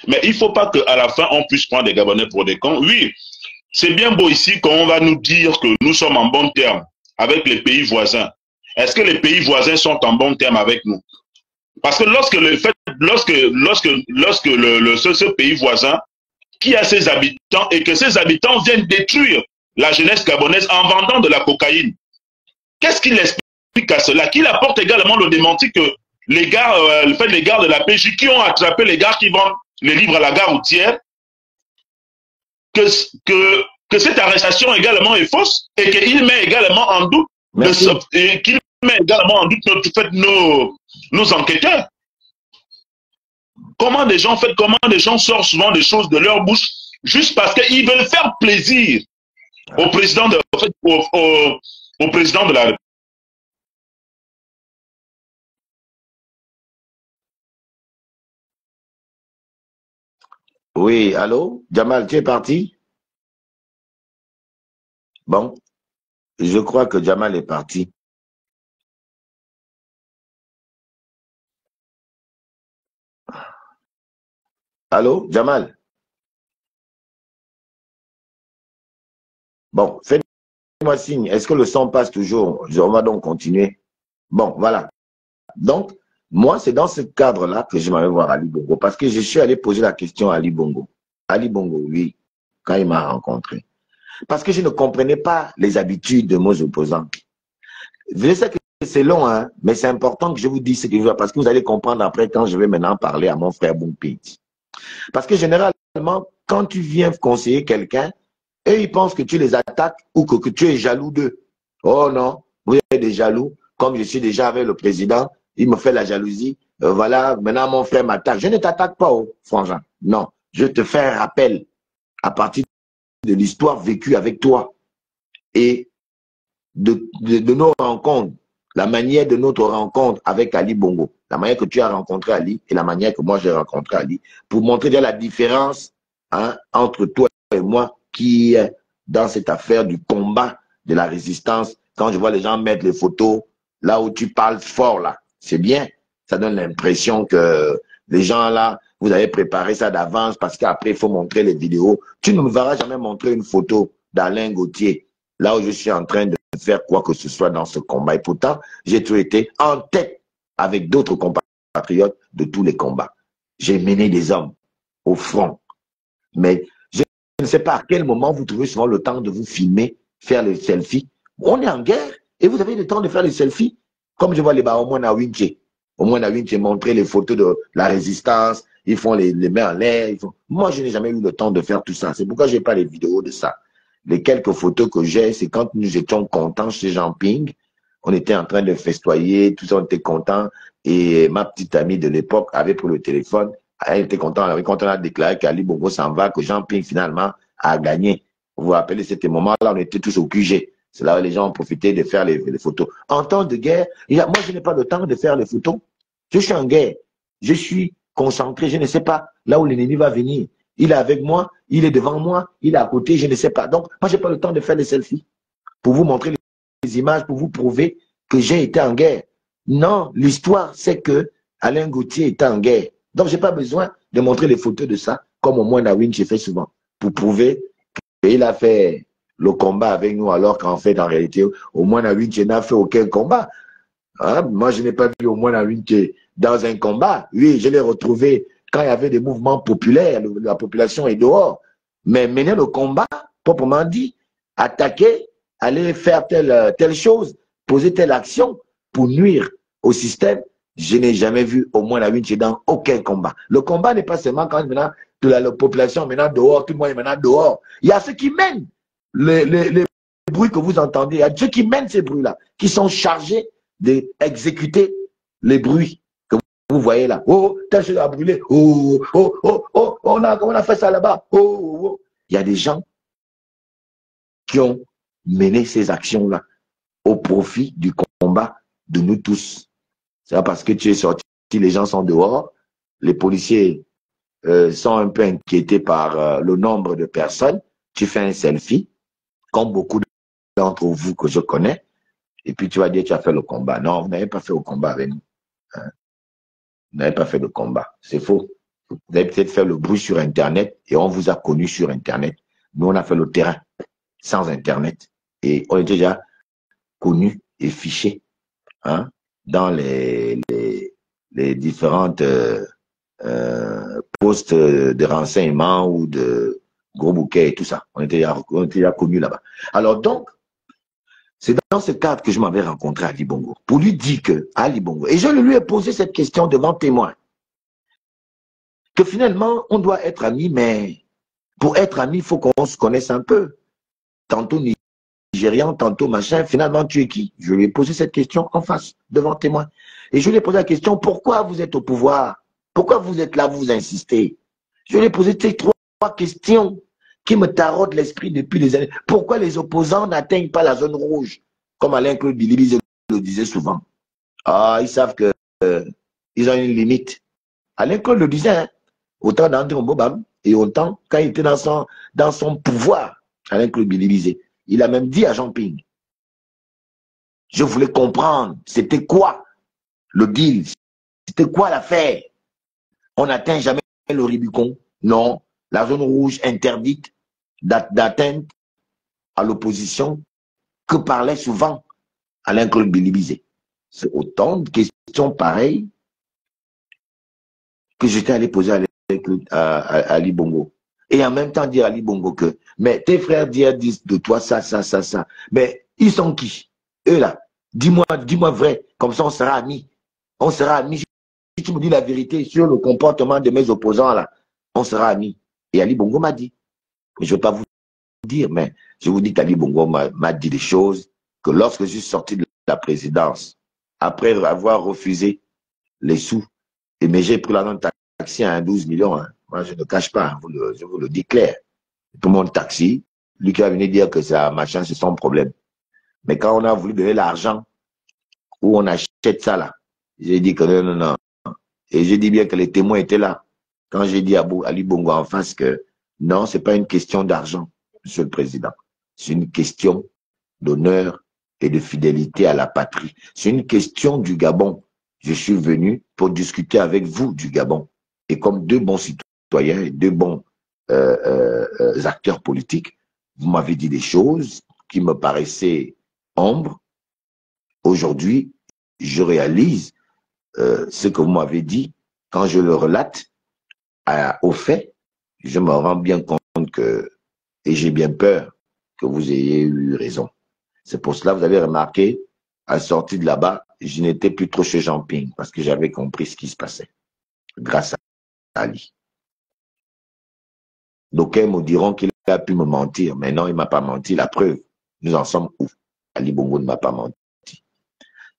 Mais il ne faut pas qu'à la fin on puisse prendre des Gabonais pour des cons. Oui, c'est bien beau ici qu'on va nous dire que nous sommes en bon terme avec les pays voisins. Est-ce que les pays voisins sont en bon terme avec nous? Parce que ce pays voisin qui a ses habitants et que ses habitants viennent détruire la jeunesse gabonaise en vendant de la cocaïne, qu'est-ce qu'il explique à cela? Qu'il apporte également le démenti que les gars, les gars de la PJ qui ont attrapé les gars qui vendent les livres à la gare routière, que cette arrestation également est fausse et qu'il met également en doute nos enquêteurs. Comment des gens sortent souvent des choses de leur bouche juste parce qu'ils veulent faire plaisir au président au président de la République. Oui, allô? Jamal, tu es parti? Bon, je crois que Jamal est parti. Allô, Jamal? Bon, faites-moi signe. Est-ce que le son passe toujours? On va donc continuer. Bon, voilà. Donc, moi, c'est dans ce cadre-là que je m'avais voir Ali Bongo. Parce que je suis allé poser la question à Ali Bongo. Ali Bongo, oui, quand il m'a rencontré. Parce que je ne comprenais pas les habitudes de mes opposants. Je sais que c'est long, hein, mais c'est important que je vous dise ce que je veux, parce que vous allez comprendre après quand je vais maintenant parler à mon frère Boumpi. Parce que généralement, quand tu viens conseiller quelqu'un, eux, ils pensent que tu les attaques ou que tu es jaloux d'eux. Oh non, vous êtes des jaloux. Comme je suis déjà avec le président, il me fait la jalousie. Voilà, maintenant mon frère m'attaque. Je ne t'attaque pas, oh, frangin. Non, je te fais un rappel à partir de l'histoire vécue avec toi et de nos rencontres, la manière de notre rencontre avec Ali Bongo, la manière que tu as rencontré Ali et la manière que moi j'ai rencontré Ali, pour montrer déjà la différence, hein, entre toi et moi qui est dans cette affaire du combat de la résistance. Quand je vois les gens mettre les photos là où tu parles fort, là, c'est bien. Ça donne l'impression que les gens là, vous avez préparé ça d'avance parce qu'après il faut montrer les vidéos. Tu ne me verras jamais montrer une photo d'Alain Gauthier là où je suis en train de faire quoi que ce soit dans ce combat. Et pourtant, j'ai toujours été en tête avec d'autres compatriotes de tous les combats. J'ai mené des hommes au front. Mais je ne sais pas à quel moment vous trouvez souvent le temps de vous filmer, faire les selfies. On est en guerre et vous avez le temps de faire les selfies. Comme je vois les bas, au moins à Winché. Au moins à Winché, montrer les photos de la résistance. Ils font les mains en l'air. Moi, je n'ai jamais eu le temps de faire tout ça. C'est pourquoi je n'ai pas les vidéos de ça. Les quelques photos que j'ai, c'est quand nous étions contents chez Jean Ping. On était en train de festoyer, tout ça, on était contents. Et ma petite amie de l'époque avait pris le téléphone. Elle était contente. Quand on a déclaré qu'Ali Bongo s'en va, que Jean Ping finalement a gagné. Vous vous rappelez, c'était moment-là, on était tous au QG. C'est là où les gens ont profité de faire les photos. En temps de guerre, moi, je n'ai pas le temps de faire les photos. Je suis en guerre. Je suis concentré. Je ne sais pas là où l'ennemi va venir. Il est avec moi, il est devant moi, il est à côté, je ne sais pas. Donc, moi, je n'ai pas le temps de faire des selfies pour vous montrer les images, pour vous prouver que j'ai été en guerre. Non, l'histoire, c'est que Alain Gauthier était en guerre. Donc, je n'ai pas besoin de montrer les photos de ça, comme au moins Nawin, j'ai fait souvent, pour prouver qu'il a fait le combat avec nous, alors qu'en fait, en réalité, au moins Nawin n'a fait aucun combat. Hein? Moi, je n'ai pas vu au moins Nawin dans un combat. Oui, je l'ai retrouvé quand il y avait des mouvements populaires, la population est dehors. Mais mener le combat, proprement dit, attaquer, aller faire telle chose, poser telle action pour nuire au système, je n'ai jamais vu au moins la Winch dans aucun combat. Le combat n'est pas seulement quand maintenant la population est maintenant dehors, tout le monde est maintenant dehors. Il y a ceux qui mènent les bruits que vous entendez, il y a ceux qui mènent ces bruits-là, qui sont chargés d'exécuter les bruits. Vous voyez là, oh, telle chose a brûlé, oh, oh, oh, oh, on a fait ça là-bas, oh, oh, oh. Il y a des gens qui ont mené ces actions-là au profit du combat de nous tous. C'est pas parce que tu es sorti, les gens sont dehors, les policiers sont un peu inquiétés par le nombre de personnes, tu fais un selfie, comme beaucoup d'entre vous que je connais, et puis tu vas dire tu as fait le combat. Non, vous n'avez pas fait le combat avec nous. Hein? Vous n'avez pas fait de combat. C'est faux. Vous avez peut-être fait le bruit sur Internet et on vous a connu sur Internet. Nous, on a fait le terrain sans Internet. Et on était déjà connus et fichés hein, dans les différentes postes de renseignement ou de gros bouquets et tout ça. On était déjà connus là-bas. Alors donc, c'est dans ce cadre que je m'avais rencontré Ali Bongo pour lui dire que Ali Bongo, et je lui ai posé cette question devant témoin, que finalement, on doit être amis, mais pour être amis, il faut qu'on se connaisse un peu. Tantôt Nigérian, tantôt machin, finalement, tu es qui? Je lui ai posé cette question en face, devant témoin. Et je lui ai posé la question, pourquoi vous êtes au pouvoir? Pourquoi vous êtes là, vous insistez? Je lui ai posé ces trois questions qui me taraudent l'esprit depuis des années. Pourquoi les opposants n'atteignent pas la zone rouge? Comme Alain-Claude Bilibi le disait souvent. Ah, ils savent que ils ont une limite. Alain-Claude le disait, hein, autant d'André Mbobam et autant quand il était dans son pouvoir, Alain-Claude Bilibi. Il a même dit à Jean-Ping, je voulais comprendre, c'était quoi le deal? C'était quoi l'affaire? On n'atteint jamais le Rubicon. Non, la zone rouge interdite d'atteinte à l'opposition que parlait souvent Alain-Claude Bilibizé. C'est autant de questions pareilles que j'étais allé poser à Ali Bongo. Et en même temps dire à Ali Bongo que, mais tes frères disent de toi ça. Mais ils sont qui? Eux là, dis-moi vrai, comme ça on sera amis. On sera amis. Si tu me dis la vérité sur le comportement de mes opposants là, on sera amis. Et Ali Bongo m'a dit, je ne vais pas vous dire, mais je vous dis qu'Ali Bongo m'a dit des choses que lorsque je suis sorti de la présidence, après avoir refusé les sous, mais j'ai pris l'argent de taxi à 12 millions, hein. Moi je ne cache pas, je vous le dis clair. Tout mon taxi, lui qui va venir dire que ça, machin, c'est son problème. Mais quand on a voulu donner l'argent, où on achète ça là, j'ai dit que non. Et j'ai dit bien que les témoins étaient là. Quand j'ai dit à Ali Bongo en face que non, ce n'est pas une question d'argent, Monsieur le Président. C'est une question d'honneur et de fidélité à la patrie. C'est une question du Gabon. Je suis venu pour discuter avec vous du Gabon. Et comme deux bons citoyens et deux bons acteurs politiques, vous m'avez dit des choses qui me paraissaient ombres. Aujourd'hui, je réalise ce que vous m'avez dit. Quand je le relate au fait, je me rends bien compte que, et j'ai bien peur que vous ayez eu raison. C'est pour cela que vous avez remarqué, à la sortie de là-bas, je n'étais plus trop chez Jean-Ping parce que j'avais compris ce qui se passait grâce à Ali. D'aucuns me diront qu'il a pu me mentir, mais non, il ne m'a pas menti. La preuve, nous en sommes où? Ali Bongo ne m'a pas menti.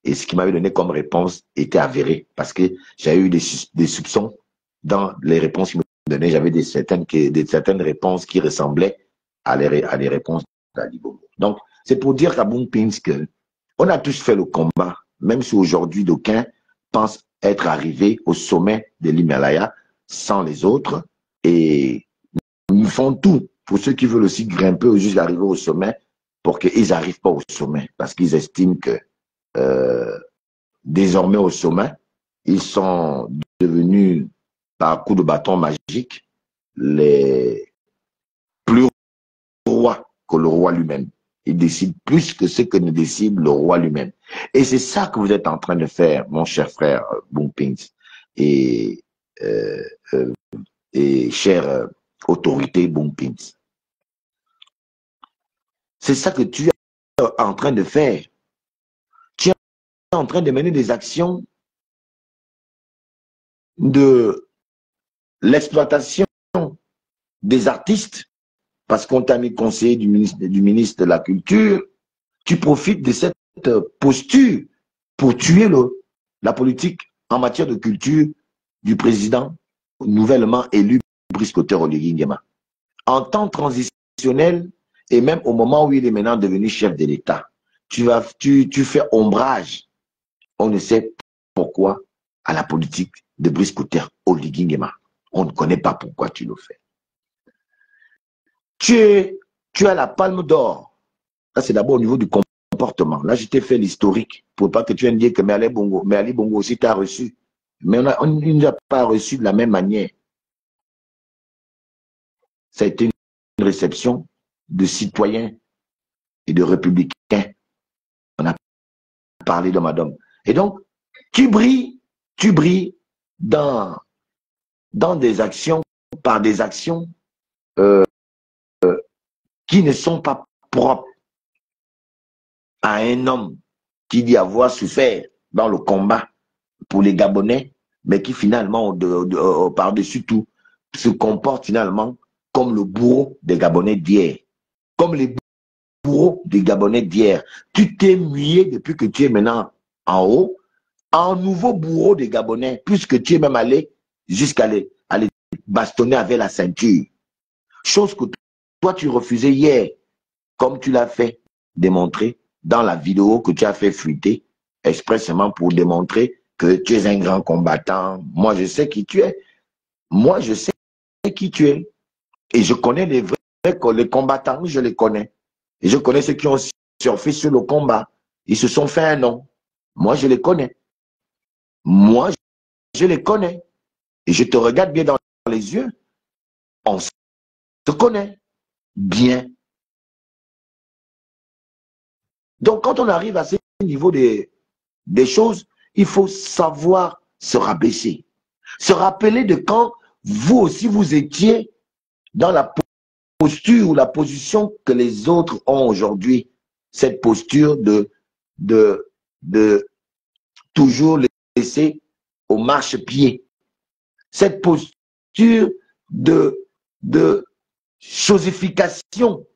Et ce qu'il m'avait donné comme réponse était avéré parce que j'avais eu des soupçons dans les réponses qu'il me donnait. J'avais certaines réponses qui ressemblaient à les réponses d'Ali Bongo. Donc, c'est pour dire qu'à Boom-Pins que on a tous fait le combat, même si aujourd'hui d'aucuns pensent être arrivés au sommet de l'Himalaya sans les autres. Et ils font tout pour ceux qui veulent aussi grimper ou juste arriver au sommet pour qu'ils n'arrivent pas au sommet parce qu'ils estiment que désormais au sommet, ils sont devenus, par coup de bâton magique, les plus rois que le roi lui-même. Ils décident plus que ce que ne décide le roi lui-même. Et c'est ça que vous êtes en train de faire, mon cher frère Boom-Pins et chère autorité Boom-Pins. C'est ça que tu es en train de faire. Tu es en train de mener des actions de l'exploitation des artistes, parce qu'on t'a mis conseiller du ministre de la Culture, tu profites de cette posture pour tuer la politique en matière de culture du président nouvellement élu Brice Oligui Nguema. En temps transitionnel, et même au moment où il est maintenant devenu chef de l'État, tu fais ombrage, on ne sait pourquoi, à la politique de Brice Oligui Nguema. On ne connaît pas pourquoi tu le fais. Tu as la palme d'or. Ça, c'est d'abord au niveau du comportement. Là, je t'ai fait l'historique pour pas que tu viennes dire que mais Ali Bongo aussi t'a reçu. Mais on ne l'a pas reçu de la même manière. Ça a été une réception de citoyens et de républicains. On a parlé de madame. Et donc, tu brilles dans des actions, par des actions qui ne sont pas propres à un homme qui dit avoir souffert dans le combat pour les Gabonais, mais qui finalement, par-dessus tout, se comporte finalement comme le bourreau des Gabonais d'hier. Comme les bourreaux des Gabonais d'hier. Tu t'es mué depuis que tu es maintenant en haut, en nouveau bourreau des Gabonais, puisque tu es même allé jusqu'à les bastonner avec la ceinture. Chose que toi, tu refusais hier, comme tu l'as fait démontrer dans la vidéo que tu as fait fuiter, expressément pour démontrer que tu es un grand combattant. Moi, je sais qui tu es. Moi, je sais qui tu es. Et je connais les vrais les combattants, je les connais. Et je connais ceux qui ont surfé sur le combat. Ils se sont fait un nom. Moi, je les connais. Moi, je les connais. Et je te regarde bien dans les yeux. On se connaît bien. Donc, quand on arrive à ce niveau des choses, il faut savoir se rabaisser. Se rappeler de quand vous aussi, vous étiez dans la posture ou la position que les autres ont aujourd'hui. Cette posture de toujours laisser au marchepied. Cette posture de chosification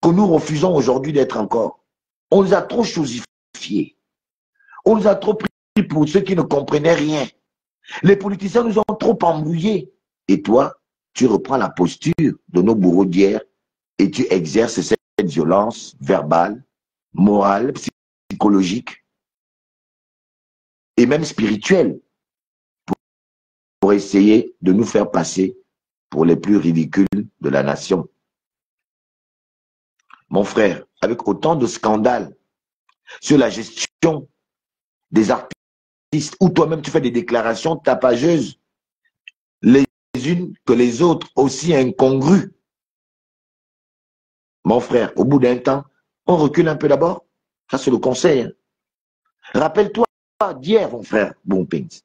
que nous refusons aujourd'hui d'être encore. On nous a trop chosifiés. On nous a trop pris pour ceux qui ne comprenaient rien. Les politiciens nous ont trop embrouillés. Et toi, tu reprends la posture de nos bourreaux d'hier et tu exerces cette violence verbale, morale, psychologique et même spirituelle pour essayer de nous faire passer pour les plus ridicules de la nation. Mon frère, avec autant de scandales sur la gestion des artistes, où toi-même tu fais des déclarations tapageuses, les unes que les autres, aussi incongrues. Mon frère, au bout d'un temps, on recule un peu d'abord. Ça, c'est le conseil. Rappelle-toi d'hier, mon frère Bompings.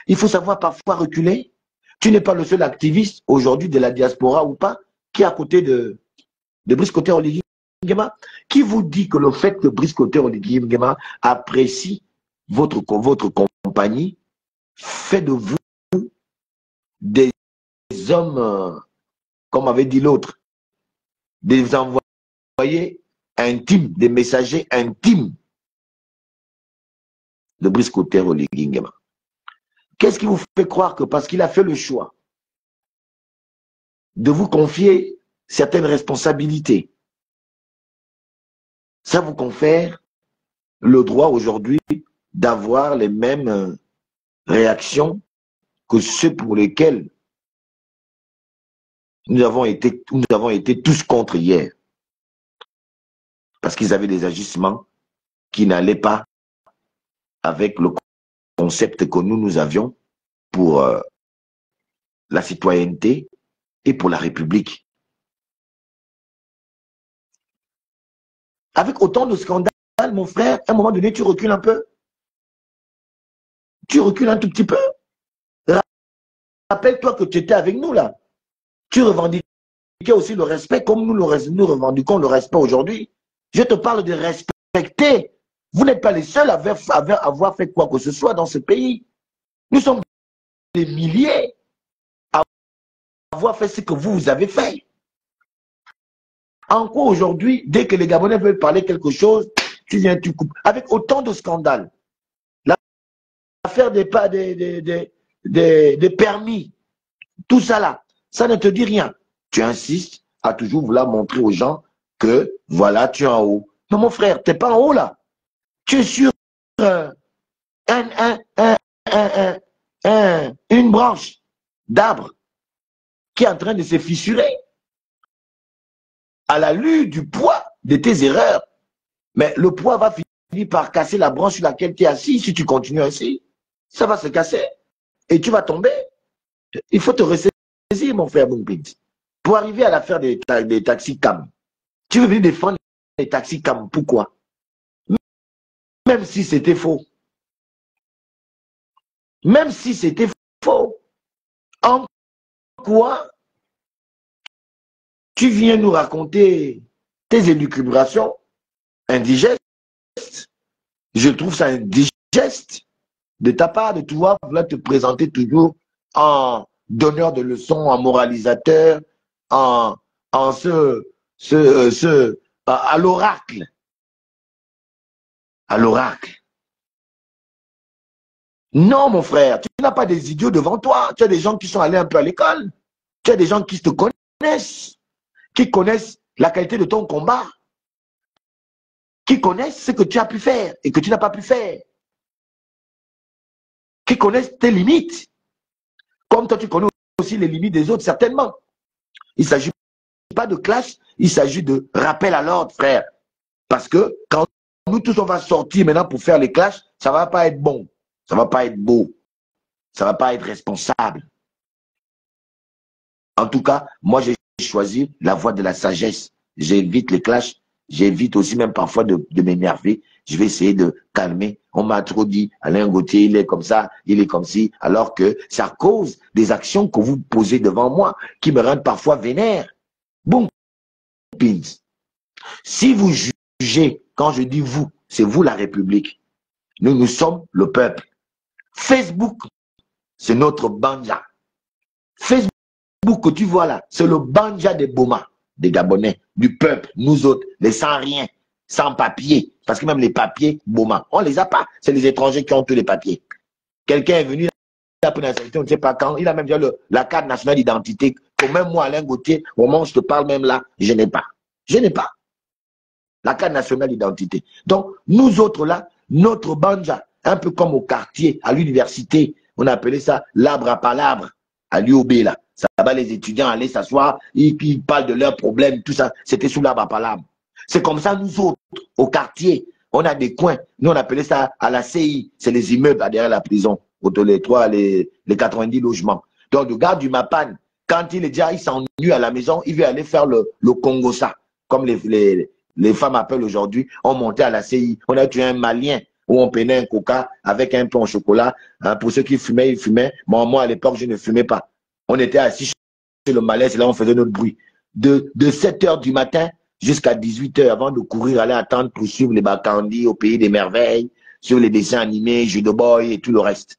Il faut savoir parfois reculer. Tu n'es pas le seul activiste aujourd'hui de la diaspora ou pas, qui est à côté de Brice Koté Oligui Nguema. Qui vous dit que le fait que Brice Koté Oligui Nguema apprécie votre compagnie fait de vous des hommes, comme avait dit l'autre, des envoyés intimes, des messagers intimes de Brice Koté Oligui Nguema? Qu'est-ce qui vous fait croire que parce qu'il a fait le choix de vous confier certaines responsabilités, ça vous confère le droit aujourd'hui d'avoir les mêmes réactions que ceux pour lesquels nous avons été tous contre hier? Parce qu'ils avaient des agissements qui n'allaient pas avec le concept que nous avions pour la citoyenneté et pour la République. Avec autant de scandales, mon frère, à un moment donné, tu recules un peu. Tu recules un tout petit peu. Rappelle-toi que tu étais avec nous là. Tu revendiquais aussi le respect comme nous revendiquons le respect aujourd'hui. Je te parle de respecter. Vous n'êtes pas les seuls à avoir fait quoi que ce soit dans ce pays. Nous sommes des milliers à avoir fait ce que vous avez fait. En quoi aujourd'hui, dès que les Gabonais veulent parler quelque chose, tu viens, tu coupes. Avec autant de scandales. L'affaire des permis, tout ça là, ça ne te dit rien. Tu insistes à toujours vouloir montrer aux gens que voilà, tu es en haut. Non, mon frère, tu n'es pas en haut là. Tu es sur une branche d'arbre qui est en train de se fissurer à la lueur du poids de tes erreurs. Mais le poids va finir par casser la branche sur laquelle tu es assis. Si tu continues ainsi, ça va se casser et tu vas tomber. Il faut te ressaisir, mon frère Bompings, Pour arriver à l'affaire des taxis cam, tu veux venir défendre les taxis cam, pourquoi? Même si c'était faux. Même si c'était faux. En quoi tu viens nous raconter tes élucubrations indigestes? Je trouve ça indigeste de ta part de vouloir te présenter toujours en donneur de leçons, en moralisateur, à l'oracle. À l'oracle. Non, mon frère, tu n'as pas des idiots devant toi. Tu as des gens qui sont allés un peu à l'école. Tu as des gens qui te connaissent, qui connaissent la qualité de ton combat, qui connaissent ce que tu as pu faire et que tu n'as pas pu faire, qui connaissent tes limites. Comme toi, tu connais aussi les limites des autres, certainement. Il ne s'agit pas de clash, il s'agit de rappel à l'ordre, frère. Parce que quand nous tous, on va sortir maintenant pour faire les clashs, ça ne va pas être bon, ça ne va pas être beau, ça ne va pas être responsable. En tout cas, moi, j'ai choisi la voie de la sagesse. J'évite les clashs, j'évite aussi même parfois de m'énerver. Je vais essayer de calmer. On m'a trop dit, Alain Gauthier, il est comme ça, il est comme ci, alors que c'est à cause des actions que vous posez devant moi qui me rendent parfois vénère. Bon, pins. Si vous jugez, quand je dis vous, c'est vous la République. Nous sommes le peuple. Facebook, c'est notre banja. Facebook que tu vois là, c'est le banja des Boma, des Gabonais, du peuple, nous autres, les sans rien, sans papier. Parce que même les papiers, Boma, on ne les a pas. C'est les étrangers qui ont tous les papiers. Quelqu'un est venu, il a pris la nationalité, on ne sait pas quand, il a même déjà la carte nationale d'identité, que même moi, Alain Gauthier, au moment où je te parle même là, je n'ai pas. Je n'ai pas la carte nationale d'identité. Donc, nous autres là, notre banja, un peu comme au quartier, à l'université, on appelait ça l'arbre à palabre, à l'UOB là. Ça va, les étudiants allaient s'asseoir, ils parlent de leurs problèmes, tout ça. C'était sous l'arbre à palabre. C'est comme ça, nous autres, au quartier, on a des coins. Nous, on appelait ça à la CI. C'est les immeubles derrière la prison. Autour les 90 logements. Donc, le gars du Mapan, quand il est déjà, il s'ennuie à la maison, il veut aller faire le Congo-ça. Comme les femmes appellent aujourd'hui, on montait à la CI. On a tué un Malien où on peinait un coca avec un pain au chocolat. Hein, pour ceux qui fumaient, ils fumaient. Bon, moi, à l'époque, je ne fumais pas. On était assis chez le malaise, là, on faisait notre bruit. De 7 h du matin jusqu'à 18 h avant de courir, aller attendre pour suivre les Bakandi au pays des merveilles, sur les dessins animés, jeux de boy et tout le reste.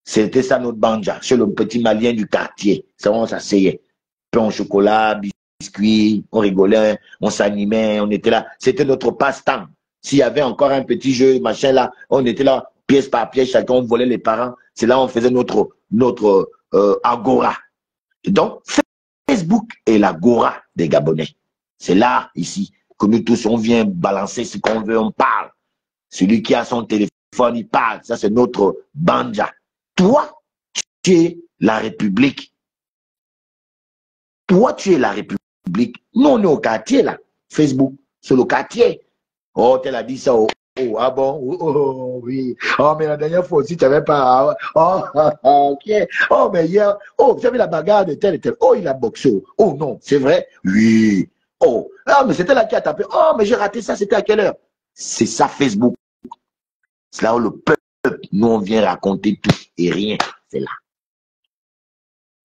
C'était ça notre banja, chez le petit malien du quartier. C'est où on s'asseyait. Pain au chocolat, biscuits, on rigolait, on s'animait, on était là. C'était notre passe-temps. S'il y avait encore un petit jeu, machin là, on était là, pièce par pièce, chacun on volait les parents. C'est là où on faisait notre agora. Et donc, Facebook est l'agora des Gabonais. C'est là, ici, que nous tous, on vient balancer ce qu'on veut, on parle. Celui qui a son téléphone, il parle. Ça, c'est notre banja. Toi, tu es la République. Toi, tu es la République. Nous, on est au quartier, là. Facebook, c'est le quartier. Oh, tu as dit ça. Oh, ah bon? Oh, oui. Oh, mais la dernière fois aussi, tu n'avais pas. Oh, ok. Oh, mais hier, oh, vous avez la bagarre de tel et tel. Oh, il a boxé. Oh, non, c'est vrai? Oui. Oh, ah, mais c'était là qui a tapé. Oh, mais j'ai raté ça, c'était à quelle heure? C'est ça, Facebook. C'est là où le peuple, nous, on vient raconter tout et rien. C'est là.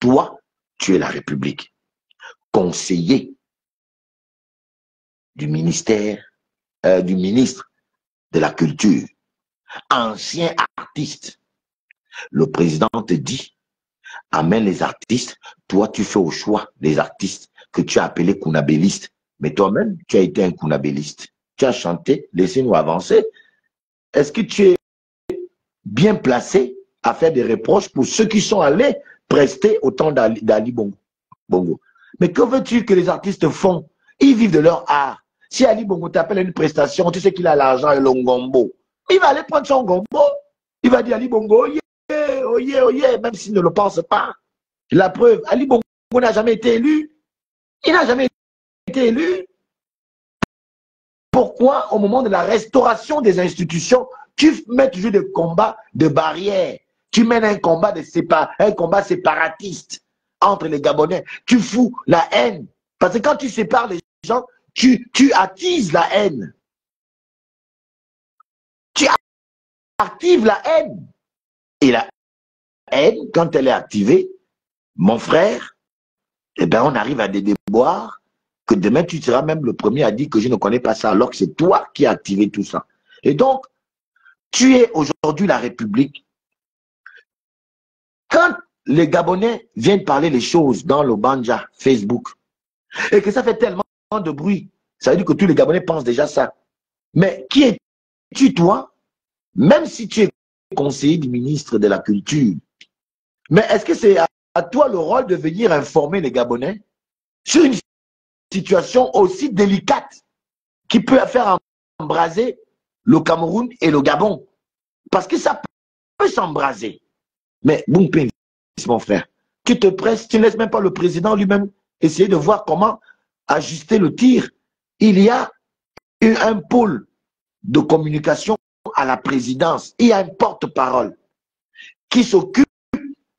Toi, tu es la République. Conseiller du ministère, du ministre de la Culture, ancien artiste. Le président te dit, amène les artistes, toi tu fais au choix les artistes que tu as appelés kunabélistes. Mais toi-même, tu as été un kunabéliste. Tu as chanté, laissez-nous avancer. Est-ce que tu es bien placé à faire des reproches pour ceux qui sont allés prester au temps d'Ali Bongo? Mais que veux-tu que les artistes font? Ils vivent de leur art. Si Ali Bongo t'appelle à une prestation, tu sais qu'il a l'argent et l'ongombo. Il va aller prendre son gombo. Il va dire Ali Bongo, oh yeah, même s'il ne le pense pas. La preuve, Ali Bongo n'a jamais été élu. Il n'a jamais été élu. Pourquoi, au moment de la restauration des institutions, tu mets toujours des combats de barrières? Tu mènes un combat séparatiste entre les Gabonais. Tu fous la haine. Parce que quand tu sépares les gens, tu attises la haine. Tu actives la haine. Et la haine, quand elle est activée, mon frère, eh ben on arrive à des déboires que demain tu seras même le premier à dire que je ne connais pas ça, alors que c'est toi qui as activé tout ça. Et donc, tu es aujourd'hui la République. Quand les Gabonais viennent parler les choses dans le Banja, Facebook, et que ça fait tellement de bruit, ça veut dire que tous les Gabonais pensent déjà ça. Mais qui es-tu, toi? Même si tu es conseiller du ministre de la Culture, mais est-ce que c'est à toi le rôle de venir informer les Gabonais sur une situation aussi délicate qui peut faire embraser le Cameroun et le Gabon? Parce que ça peut s'embraser. Mais Bumping, mon frère, tu te presses, tu ne laisses même pas le président lui-même essayer de voir comment ajuster le tir. Il y a un pôle de communication à la présidence. Il y a un porte-parole qui s'occupe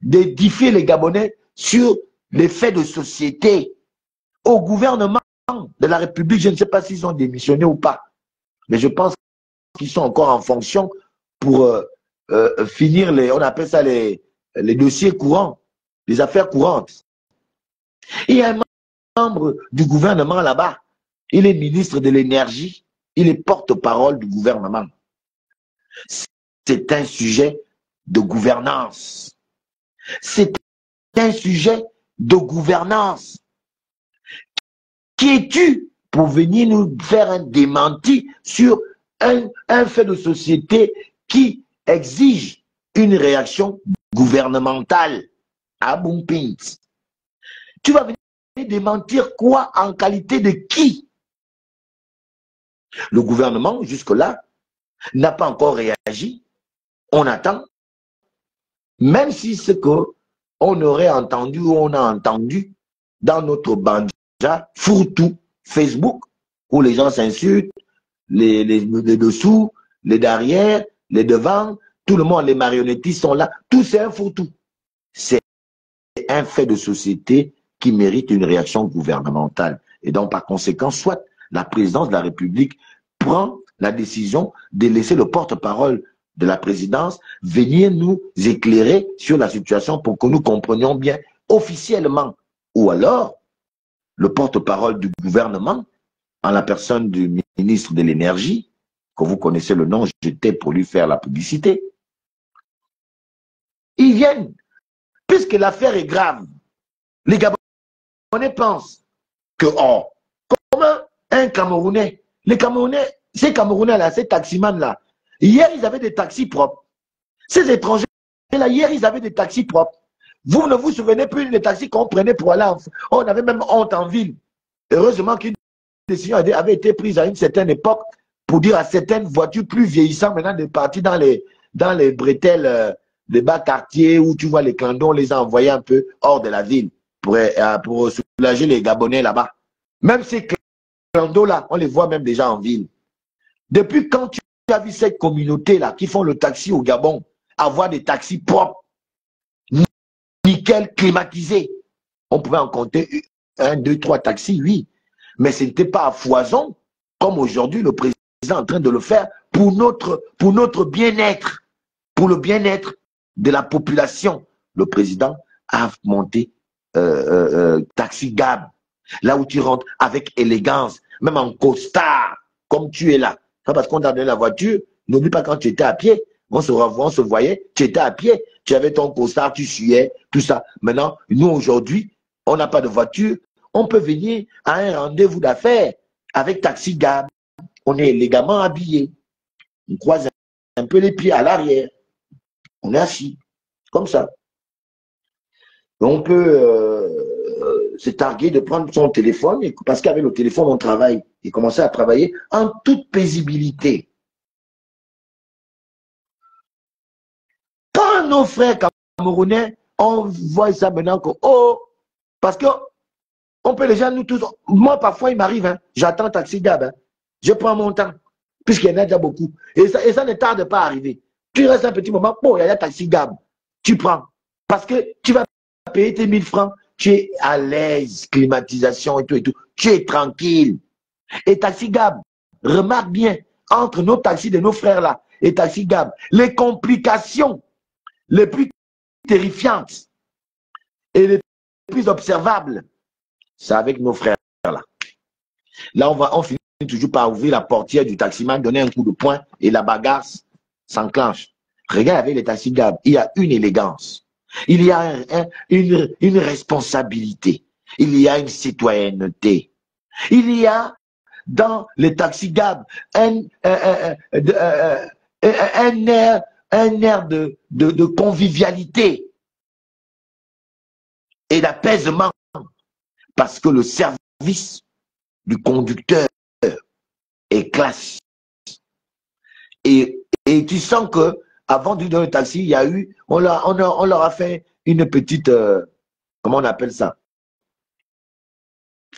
d'édifier les Gabonais sur les faits de société. Au gouvernement de la République, je ne sais pas s'ils ont démissionné ou pas, mais je pense qu'ils sont encore en fonction pour finir on appelle ça les dossiers courants, les affaires courantes. Il y a un membre du gouvernement là-bas, il est ministre de l'énergie, il est porte-parole du gouvernement. C'est un sujet de gouvernance. C'est un sujet de gouvernance. Qui es-tu pour venir nous faire un démenti sur un fait de société qui exige une réaction gouvernementale à Bumping? Tu vas venir démentir quoi en qualité de qui? Le gouvernement, jusque-là, n'a pas encore réagi. On attend. Même si ce qu'on aurait entendu ou on a entendu dans notre banja, fourre-tout, Facebook, où les gens s'insultent, les dessous, les derrière, les devants, tout le monde, les marionnettistes sont là. Tout c'est un fourre-tout. C'est un fait de société qui mérite une réaction gouvernementale. Et donc, par conséquent, soit la présidence de la République prend la décision de laisser le porte-parole de la présidence venir nous éclairer sur la situation pour que nous comprenions bien officiellement. Ou alors, le porte-parole du gouvernement, en la personne du ministre de l'énergie, que vous connaissez le nom, j'étais pour lui faire la publicité, ils viennent, puisque l'affaire est grave. Les Gabonais pensent que, oh, comment un Camerounais, les Camerounais, ces Camerounais-là, ces taximans-là, hier, ils avaient des taxis propres. Ces étrangers-là, hier, ils avaient des taxis propres. Vous ne vous souvenez plus des taxis qu'on prenait pour aller on avait même honte en ville. Heureusement qu'une décision avait été prise à une certaine époque pour dire à certaines voitures plus vieillissantes maintenant de partir dans les bretelles, les bas quartiers où tu vois les clandons, on les a envoyés un peu hors de la ville pour soulager les Gabonais là-bas. Même ces clandons-là, on les voit même déjà en ville. Depuis quand tu as vu cette communauté-là qui font le taxi au Gabon, avoir des taxis propres, nickel, climatisés? On pouvait en compter 1, 2, 3 taxis, oui. Mais ce n'était pas à foison, comme aujourd'hui le président est en train de le faire pour notre bien-être, pour le bien-être de la population. Le président a monté Taxi Gab, là où tu rentres avec élégance, même en costard, comme tu es là. Pas parce qu'on t'a donné la voiture, n'oublie pas quand tu étais à pied, on se voyait, tu étais à pied, tu avais ton costard, tu suyais, tout ça. Maintenant, nous aujourd'hui, on n'a pas de voiture, on peut venir à un rendez-vous d'affaires avec Taxi Gab. On est élégamment habillé. On croise un peu les pieds à l'arrière. On est assis, comme ça. On peut se targuer de prendre son téléphone, parce qu'avec le téléphone, on travaille. Et commencer à travailler en toute paisibilité. Quand nos frères camerounais, on voit ça maintenant que, oh, parce que on peut déjà nous tous, moi parfois il m'arrive, hein, j'attends Taxi Gab, hein, je prends mon temps, puisqu'il y en a déjà beaucoup. Et ça ne tarde pas à arriver. Tu restes un petit moment, bon, il y a Taxi Gab, tu prends. Parce que tu vas payer tes 1000 francs, tu es à l'aise, climatisation et tout, tu es tranquille. Et Taxi Gab, remarque bien, entre nos taxis de nos frères là et Taxi Gab, les complications les plus terrifiantes et les plus observables, c'est avec nos frères là. Là, on finit toujours par ouvrir la portière du taximan, donner un coup de poing et la bagarre s'enclenche. Regarde avec les Taxi Gab, il y a une élégance, il y a une responsabilité, il y a une citoyenneté, il y a dans les Taxi Gab un air de convivialité et d'apaisement, parce que le service du conducteur est classe. Et tu sens que avant de donner le taxi, il y a eu, on leur a fait une petite, comment on appelle ça?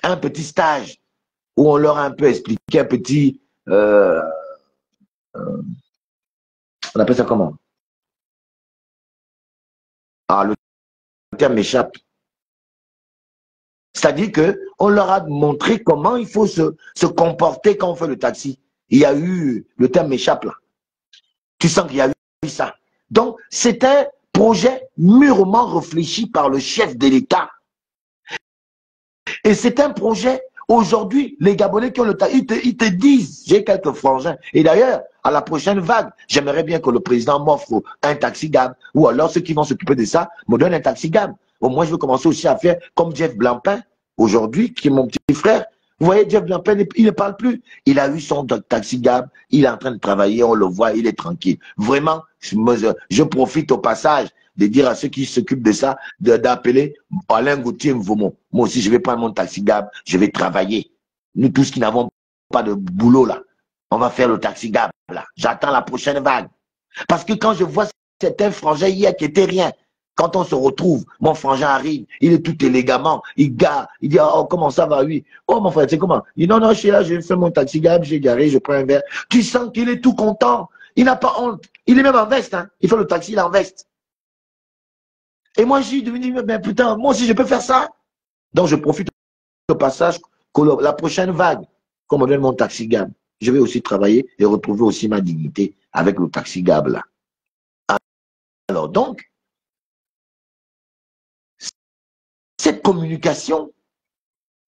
Un petit stage où on leur a un peu expliqué un petit, on appelle ça comment? Ah, le terme m'échappe. C'est-à-dire qu'on leur a montré comment il faut se comporter quand on fait le taxi. Il y a eu, le terme m'échappe là. Tu sens qu'il y a eu ça. Donc, c'est un projet mûrement réfléchi par le chef de l'État. Et c'est un projet, aujourd'hui, les Gabonais qui ont le taxi, ils te disent, j'ai quelques frangins. Et d'ailleurs, à la prochaine vague, j'aimerais bien que le président m'offre un Taxi Gab, ou alors ceux qui vont s'occuper de ça me donnent un Taxi Gab. Au moins, je veux commencer aussi à faire comme Jeff Blampin, aujourd'hui, qui est mon petit frère. Vous voyez, Jeff Blampin, il ne parle plus. Il a eu son Taxi Gab, il est en train de travailler, on le voit, il est tranquille. Vraiment, je profite au passage de dire à ceux qui s'occupent de ça, d'appeler Alain Gauthier Mvomo. Moi aussi, je vais prendre mon Taxi Gab, je vais travailler. Nous tous qui n'avons pas de boulot là, on va faire le Taxi Gab là. J'attends la prochaine vague. Parce que quand je vois certains frangins hier qui étaient rien, quand on se retrouve, mon frangin arrive, il est tout élégamment, il gare, il dit, oh, comment ça va, oui. Oh, mon frère, c'est comment? Il dit, non, non, je suis là, je fais mon Taxi Gab, j'ai garé, je prends un verre. Tu sens qu'il est tout content. Il n'a pas honte. Il est même en veste, hein. Il fait le taxi, il est en veste. Et moi, je suis devenu, mais putain, moi aussi, je peux faire ça. Donc, je profite au passage que la prochaine vague, qu'on me donne mon Taxi Gab, je vais aussi travailler et retrouver aussi ma dignité avec le Taxi Gab, là. Alors, donc, cette communication,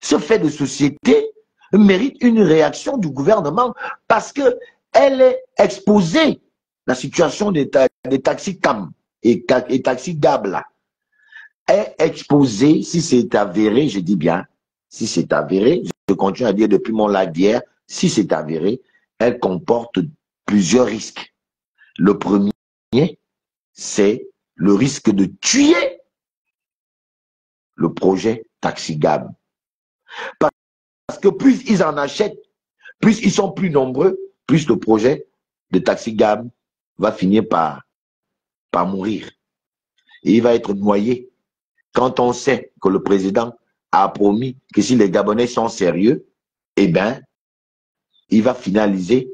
ce fait de société, mérite une réaction du gouvernement parce qu'elle est exposée, la situation des taxis CAM et taxis Gab, là, est exposée, si c'est avéré, je dis bien, si c'est avéré, je continue à dire depuis mon live d'hier, si c'est avéré, elle comporte plusieurs risques. Le premier, c'est le risque de tuer le projet Taxi Gab. Parce que plus ils en achètent, plus ils sont plus nombreux, plus le projet de Taxi Gab va finir par mourir. Et il va être noyé. Quand on sait que le président a promis que si les Gabonais sont sérieux, eh bien, il va finaliser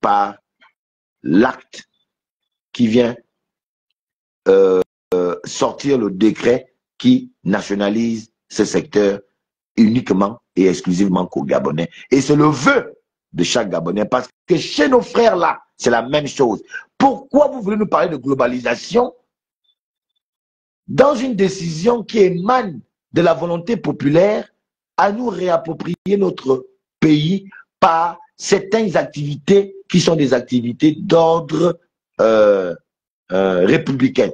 par l'acte qui vient sortir le décret qui nationalise ce secteur uniquement et exclusivement qu'aux Gabonais. Et c'est le vœu de chaque Gabonais, parce que chez nos frères là, c'est la même chose. Pourquoi vous voulez nous parler de globalisation dans une décision qui émane de la volonté populaire à nous réapproprier notre pays par certaines activités qui sont des activités d'ordre républicain.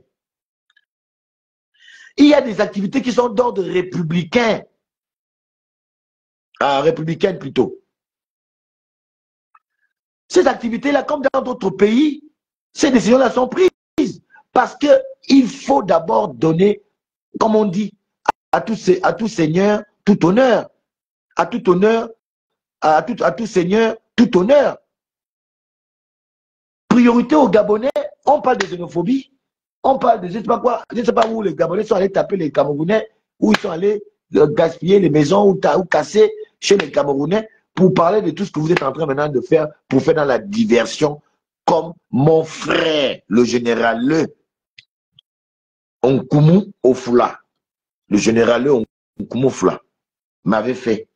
Il y a des activités qui sont d'ordre républicain, républicaine plutôt. Ces activités-là, comme dans d'autres pays, ces décisions-là sont prises parce qu'il faut d'abord donner, comme on dit, à tout seigneur, tout honneur. À tout honneur, à tout seigneur, tout honneur. Priorité aux Gabonais, on parle de xénophobie, on parle de je ne sais pas quoi, je ne sais pas où les Gabonais sont allés taper les Camerounais, où ils sont allés gaspiller les maisons ou casser chez les Camerounais pour parler de tout ce que vous êtes en train maintenant de faire pour faire dans la diversion, comme mon frère, le général Le Onkumu Ofula, le général Nkumoufla m'avait fait.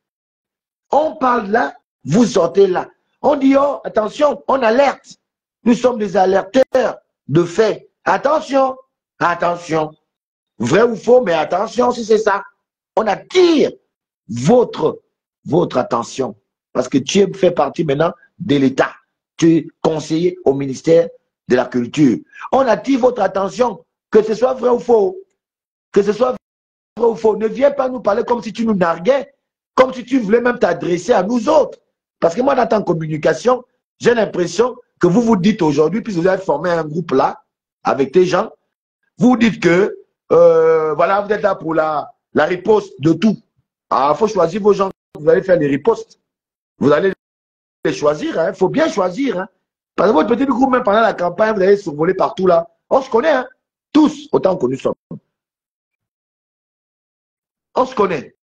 On parle là, vous sortez là. On dit, oh, attention, on alerte. Nous sommes des alerteurs de fait. Attention, attention. Vrai ou faux, mais attention si c'est ça. On attire votre attention. Parce que tu fais partie maintenant de l'État. Tu es conseiller au ministère de la Culture. On attire votre attention, que ce soit vrai ou faux. Que ce soit vrai ou faux. Ne viens pas nous parler comme si tu nous narguais, comme si tu voulais même t'adresser à nous autres. Parce que moi, en communication, j'ai l'impression que vous vous dites aujourd'hui, puisque vous avez formé un groupe là, avec tes gens, vous dites que, voilà, vous êtes là pour la riposte de tout. Alors, il faut choisir vos gens. Vous allez faire les ripostes. Vous allez les choisir, il faut bien choisir. Hein. Parce que votre petit groupe, même pendant la campagne, vous allez survoler partout là. On se connaît, hein. Tous, autant que nous sommes. On se connaît.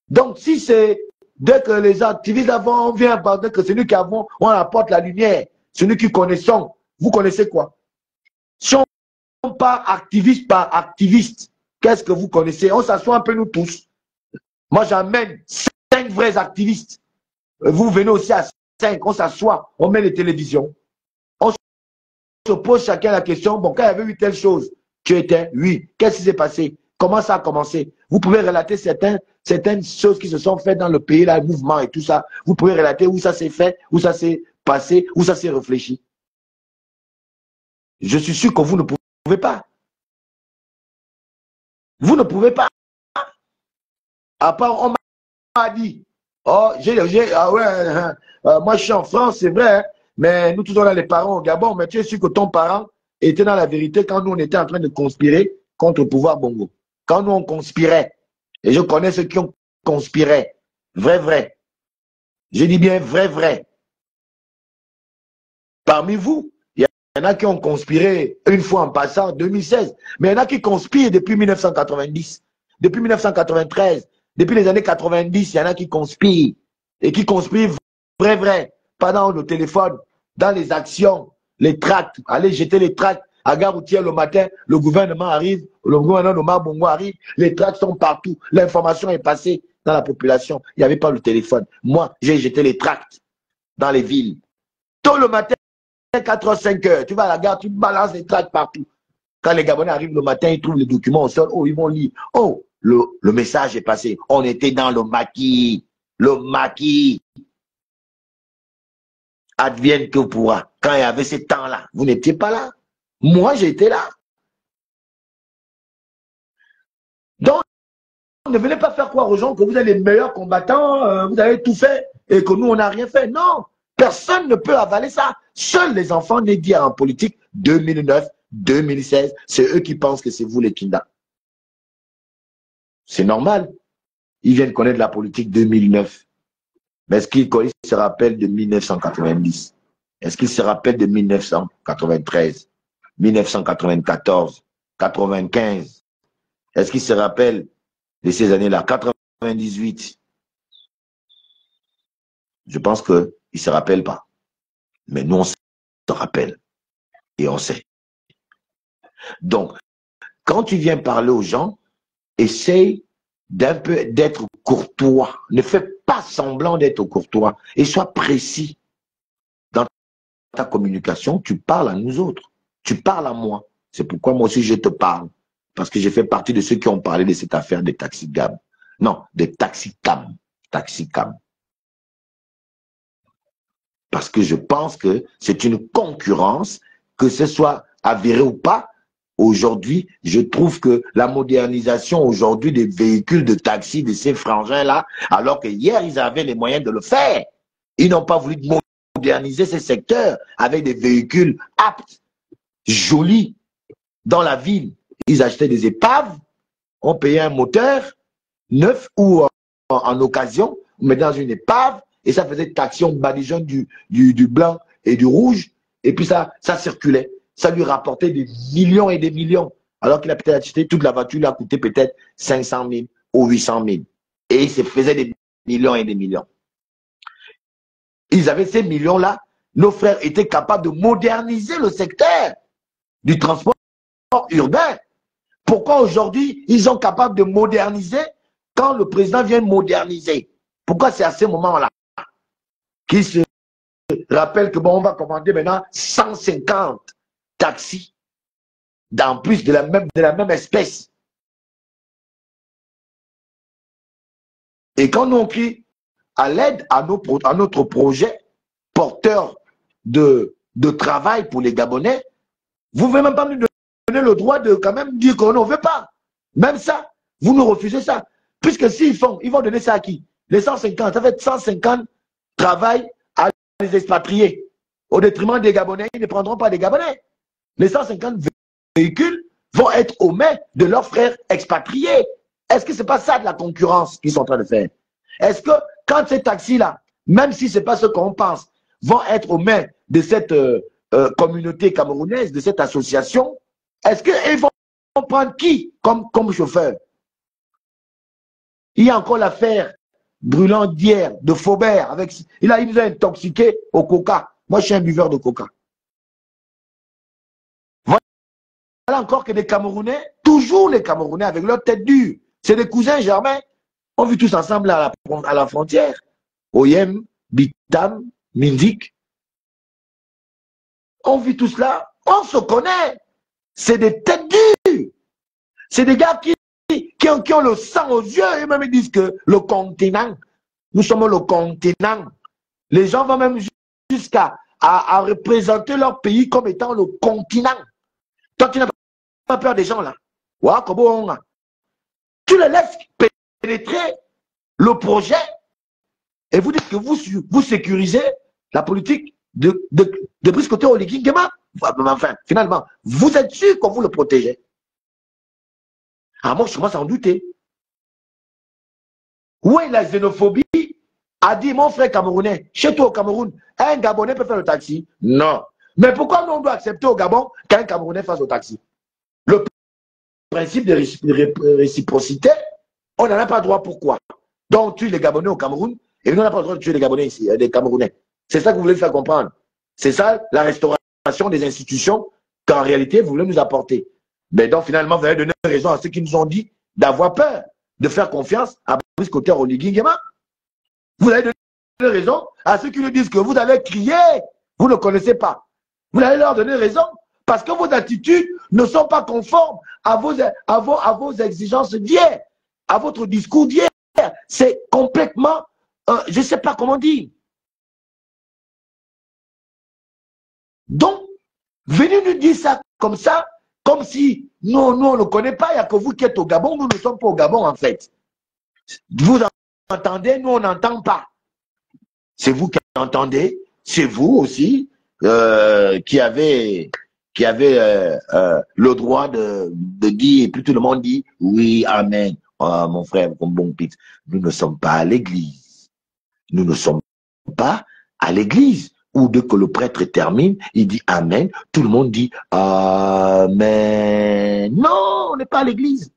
Donc, si c'est dès que les activistes avant, on vient, dès que c'est nous qui avons, on apporte la lumière, c'est nous qui connaissons, vous connaissez quoi? Si on part activiste par activiste, qu'est-ce que vous connaissez? On s'assoit un peu nous tous. Moi, j'amène 5 vrais activistes. Vous venez aussi à 5, on s'assoit, on met les télévisions. On se pose chacun la question, bon, quand il y avait eu telle chose, tu étais, oui, qu'est-ce qui s'est passé? Comment ça a commencé? Vous pouvez relater certaines choses qui se sont faites dans le pays, là, le mouvement et tout ça. Vous pouvez relater où ça s'est fait, où ça s'est passé, où ça s'est réfléchi. Je suis sûr que vous ne pouvez pas. Vous ne pouvez pas. À part, on m'a dit, oh, ah ouais, moi je suis en France, c'est vrai, hein, mais nous tous on a les parents au Gabon, mais tu es sûr que ton parent était dans la vérité quand nous on était en train de conspirer contre le pouvoir Bongo. Quand nous on conspirait, et je connais ceux qui ont conspiré, vrai. Je dis bien vrai. Parmi vous, il y en a qui ont conspiré une fois en passant en 2016, mais il y en a qui conspirent depuis 1990, depuis 1993, depuis les années 90, il y en a qui conspirent, et qui conspirent vrai, pas dans le téléphone, dans les actions, les tracts, allez jeter les tracts à Gare Routière le matin, le gouvernement arrive, le gouvernement de Bongo arrive, les tracts sont partout, l'information est passée dans la population, il n'y avait pas le téléphone. Moi, j'ai jeté les tracts dans les villes. Tôt le matin, 4h, 5h, tu vas à la gare, tu balances les tracts partout. Quand les Gabonais arrivent le matin, ils trouvent les documents au sol, oh, ils vont lire. Oh, le message est passé. On était dans le maquis. Le maquis. Advienne que pourra. Quand il y avait ce temps-là, vous n'étiez pas là. Moi, j'étais là. Donc, ne venez pas faire croire aux gens que vous êtes les meilleurs combattants, vous avez tout fait et que nous, on n'a rien fait. Non, personne ne peut avaler ça. Seuls les enfants nés d'hier en politique, 2009, 2016, c'est eux qui pensent que c'est vous les Kinda. C'est normal. Ils viennent connaître la politique 2009. Mais est-ce qu'ils se rappellent de 1990? Est-ce qu'ils se rappellent de 1993, 1994, 95? Est-ce qu'ils se rappellent de ces années-là, 98? Je pense qu'ils ne se rappellent pas. Mais nous, on se rappelle. Et on sait. Donc, quand tu viens parler aux gens, essaye d'un peu d'être courtois. Ne fais pas semblant d'être courtois. Et sois précis. Dans ta communication, tu parles à nous autres. Tu parles à moi. C'est pourquoi moi aussi je te parle. Parce que j'ai fait partie de ceux qui ont parlé de cette affaire des taxicabs. Non, des taxicabs. Taxicabs. Parce que je pense que c'est une concurrence, que ce soit avéré ou pas. Aujourd'hui, je trouve que la modernisation aujourd'hui des véhicules de taxi, de ces frangins-là, alors que hier, ils avaient les moyens de le faire. Ils n'ont pas voulu moderniser ces secteurs avec des véhicules aptes, jolis, dans la ville. Ils achetaient des épaves, on payait un moteur neuf ou en occasion, mais dans une épave, et ça faisait taxi, on badigeonne du blanc et du rouge, et puis ça circulait. Ça lui rapportait des millions et des millions. Alors qu'il a peut-être acheté toute la voiture, lui a coûté peut-être 500 000 ou 800 000. Et il se faisait des millions et des millions. Ils avaient ces millions-là. Nos frères étaient capables de moderniser le secteur du transport urbain Pourquoi aujourd'hui, ils sont capables de moderniser quand le président vient moderniser? Pourquoi c'est à ce moment-là qu'ils se rappellent que bon, on va commander maintenant 150 taxis, en plus de la même espèce. Et quand nous on crie à l'aide à notre projet porteur de travail pour les Gabonais, vous ne pouvez même pas nous donner le droit de quand même dire qu'on ne veut pas. Même ça, vous nous refusez ça. Puisque s'ils font, ils vont donner ça à qui? Les 150, ça fait 150 travail à les expatriés. Au détriment des Gabonais, ils ne prendront pas des Gabonais. Les 150 véhicules vont être aux mains de leurs frères expatriés. Est-ce que ce n'est pas ça de la concurrence qu'ils sont en train de faire? Est-ce que quand ces taxis-là, même si ce n'est pas ce qu'on pense, vont être aux mains de cette communauté camerounaise, de cette association, est-ce qu'ils vont prendre qui comme chauffeur? Il y a encore l'affaire brûlante d'hier de Faubert. Il nous a intoxiqué au coca. Moi, je suis un buveur de coca. Voilà encore que des Camerounais, toujours les Camerounais avec leur tête dure. C'est des cousins germains. On vit tous ensemble à la frontière. Oyem, Bitam, Mindik. On vit tous là. On se connaît. C'est des têtes dures. C'est des gars qui ont le sang aux yeux. Et même ils disent que le continent, nous sommes le continent. Les gens vont même jusqu'à représenter leur pays comme étant le continent. Toi, tu n'as pas peur des gens là. Tu les laisses pénétrer le projet et vous dites que vous sécurisez la politique de Brice Côté Oligui Nguema. Enfin, finalement, vous êtes sûr qu'on vous le protégez. Ah, moi, je commence à en douter. Où est la xénophobie? A dit mon frère camerounais, chez toi au Cameroun, un Gabonais peut faire le taxi? Non. Mais pourquoi nous on doit accepter au Gabon qu'un Camerounais fasse le taxi? Le principe de réciprocité, on n'en a pas droit. Pourquoi? Donc on tue les Gabonais au Cameroun et nous on n'a pas le droit de tuer les Gabonais ici, les Camerounais. C'est ça que vous voulez faire comprendre. C'est ça la restauration des institutions qu'en réalité vous voulez nous apporter. Mais donc finalement vous avez donné raison à ceux qui nous ont dit d'avoir peur, de faire confiance à Brice Côté Oligui Nguema. Vous avez donné raison à ceux qui nous disent que vous avez crié, vous ne connaissez pas. Vous allez leur donner raison parce que vos attitudes ne sont pas conformes à vos exigences d'hier, à votre discours d'hier. C'est complètement, je ne sais pas comment dire. Donc, venez nous dire ça, comme si nous on ne connaît pas, il n'y a que vous qui êtes au Gabon, nous ne sommes pas au Gabon en fait. Vous entendez, nous on n'entend pas. C'est vous qui entendez, c'est vous aussi qui avez le droit de dire, et puis tout le monde dit oui, amen. Oh, mon frère, comme bon pit, nous ne sommes pas à l'église. Nous ne sommes pas à l'église où dès que le prêtre termine, il dit amen, tout le monde dit amen. Non, on n'est pas à l'église.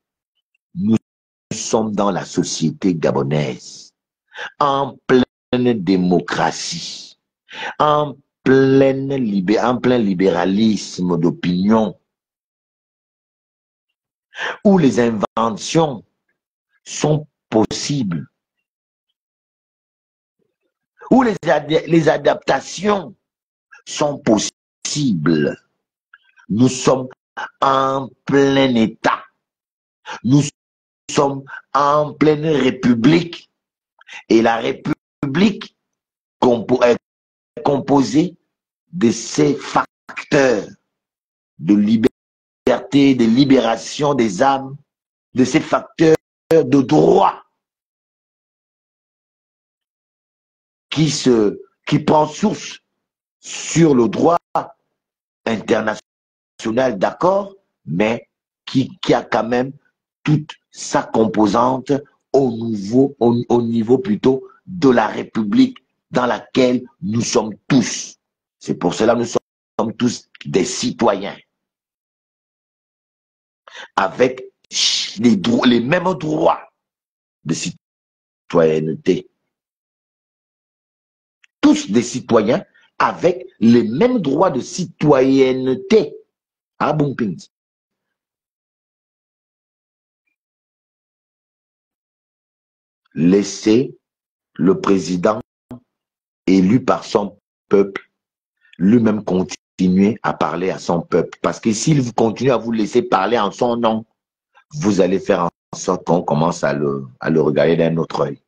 Nous sommes dans la société gabonaise, en pleine démocratie, en plein libéralisme d'opinion, où les inventions sont possibles, où les adaptations sont possibles. Nous sommes en plein État. Nous sommes en pleine République. Et la République est composée de ces facteurs de liberté, de libération des âmes, de ces facteurs de droit qui prend source sur le droit international, d'accord, mais qui a quand même toute sa composante au niveau plutôt de la République dans laquelle nous sommes tous. C'est pour cela que nous sommes tous des citoyens avec les mêmes droits de citoyenneté. Tous des citoyens avec les mêmes droits de citoyenneté. Ah bon, laisser le président élu par son peuple lui-même continuer à parler à son peuple. Parce que s'il continue à vous laisser parler en son nom, vous allez faire en sorte qu'on commence à le regarder d'un autre œil.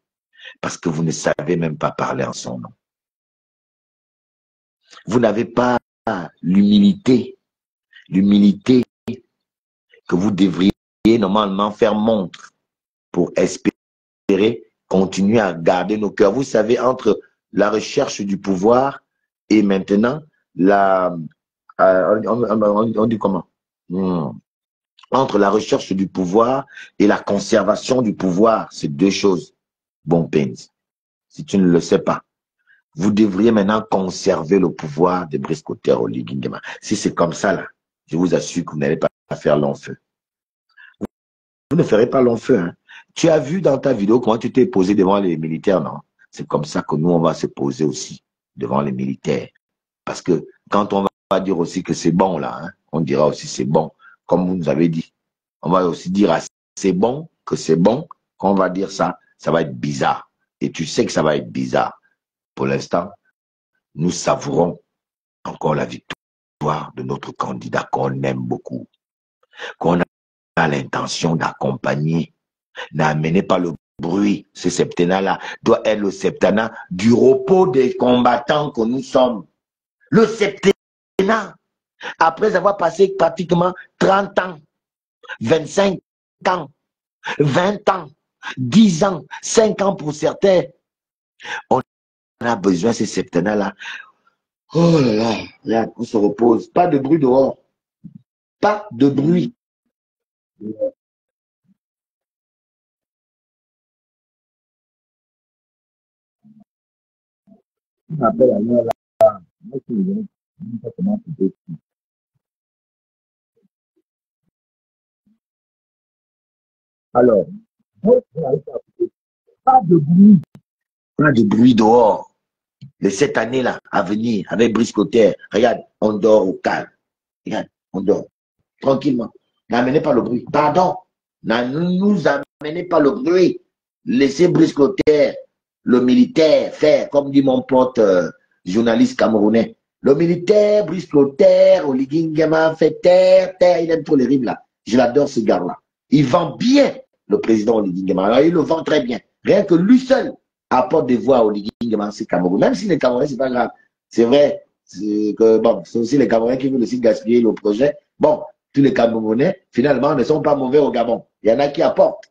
Parce que vous ne savez même pas parler en son nom. Vous n'avez pas l'humilité que vous devriez normalement faire montre pour espérer continuer à garder nos cœurs. Vous savez, entre la recherche du pouvoir et maintenant on dit comment? Entre la recherche du pouvoir et la conservation du pouvoir, c'est deux choses. Bon, Pence, si tu ne le sais pas, vous devriez maintenant conserver le pouvoir de Brice Kotter Oligui Nguema. Si c'est comme ça, là, je vous assure que vous n'allez pas faire long feu. Vous ne ferez pas long feu. Hein. Tu as vu dans ta vidéo comment tu t'es posé devant les militaires, non? C'est comme ça que nous, on va se poser aussi devant les militaires. Parce que quand on va dire aussi que c'est bon, là, hein, on dira aussi c'est bon, comme vous nous avez dit. On va aussi dire c'est bon, que c'est bon. Quand on va dire ça, ça va être bizarre. Et tu sais que ça va être bizarre. Pour l'instant, nous savourons encore la victoire de notre candidat qu'on aime beaucoup, qu'on a l'intention d'accompagner. N'amenez pas le bruit. Ce septennat-là doit être le septennat du repos des combattants que nous sommes. Le septennat, après avoir passé pratiquement 30 ans, 25 ans, 20 ans, 10 ans, 5 ans pour certains, on a besoin de ce septennat-là. Oh là là, là, on se repose. Pas de bruit dehors. Pas de bruit. Alors, pas de bruit. Pas de bruit dehors. De cette année-là, à venir, avec Brice Kotter, regarde, on dort au calme. Regarde, on dort. Tranquillement. N'amenez pas le bruit. Pardon. Ne nous amenez pas le bruit. Laissez Brice Kotter, le militaire, faire, comme dit mon pote journaliste camerounais. Le militaire, Brice Kotter, Oligui Nguema, fait terre. Il aime trop les rimes là. Je l'adore ce gars-là. Il vend bien le président Oligui Nguema. Alors, il le vend très bien. Rien que lui seul apporte des voix à Oligui Nguema, c'est Cameroun. Même si les Camerounais, c'est pas grave. C'est vrai que bon, c'est aussi les Camerounais qui veulent aussi gaspiller le projet. Bon, tous les Camerounais, finalement, ne sont pas mauvais au Gabon. Il y en a qui apportent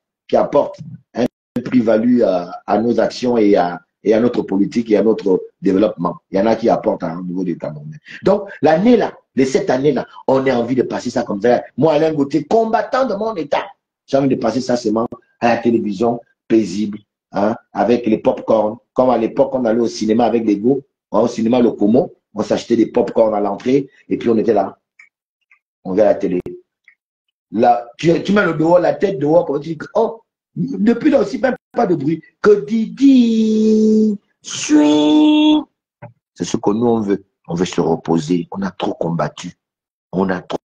un prix-value à nos actions et à notre politique et à notre développement. Il y en a qui apportent au niveau des Camerounais. Donc, l'année-là, cette année-là, on a envie de passer ça comme ça. Moi, Alain Gauthier, combattant de mon État, j'ai envie de passer ça seulement à la télévision, paisible, hein, avec les pop-corn. Comme à l'époque, on allait au cinéma avec les go, au cinéma Le Como, on s'achetait des pop-corn à l'entrée, et puis on était là. On regarde la télé. Là, tu mets le dehors, la tête dehors, quand tu dis, oh, depuis là aussi, même pas de bruit. Que Didi, suis. C'est ce que nous, on veut. On veut se reposer. On a trop combattu. On a trop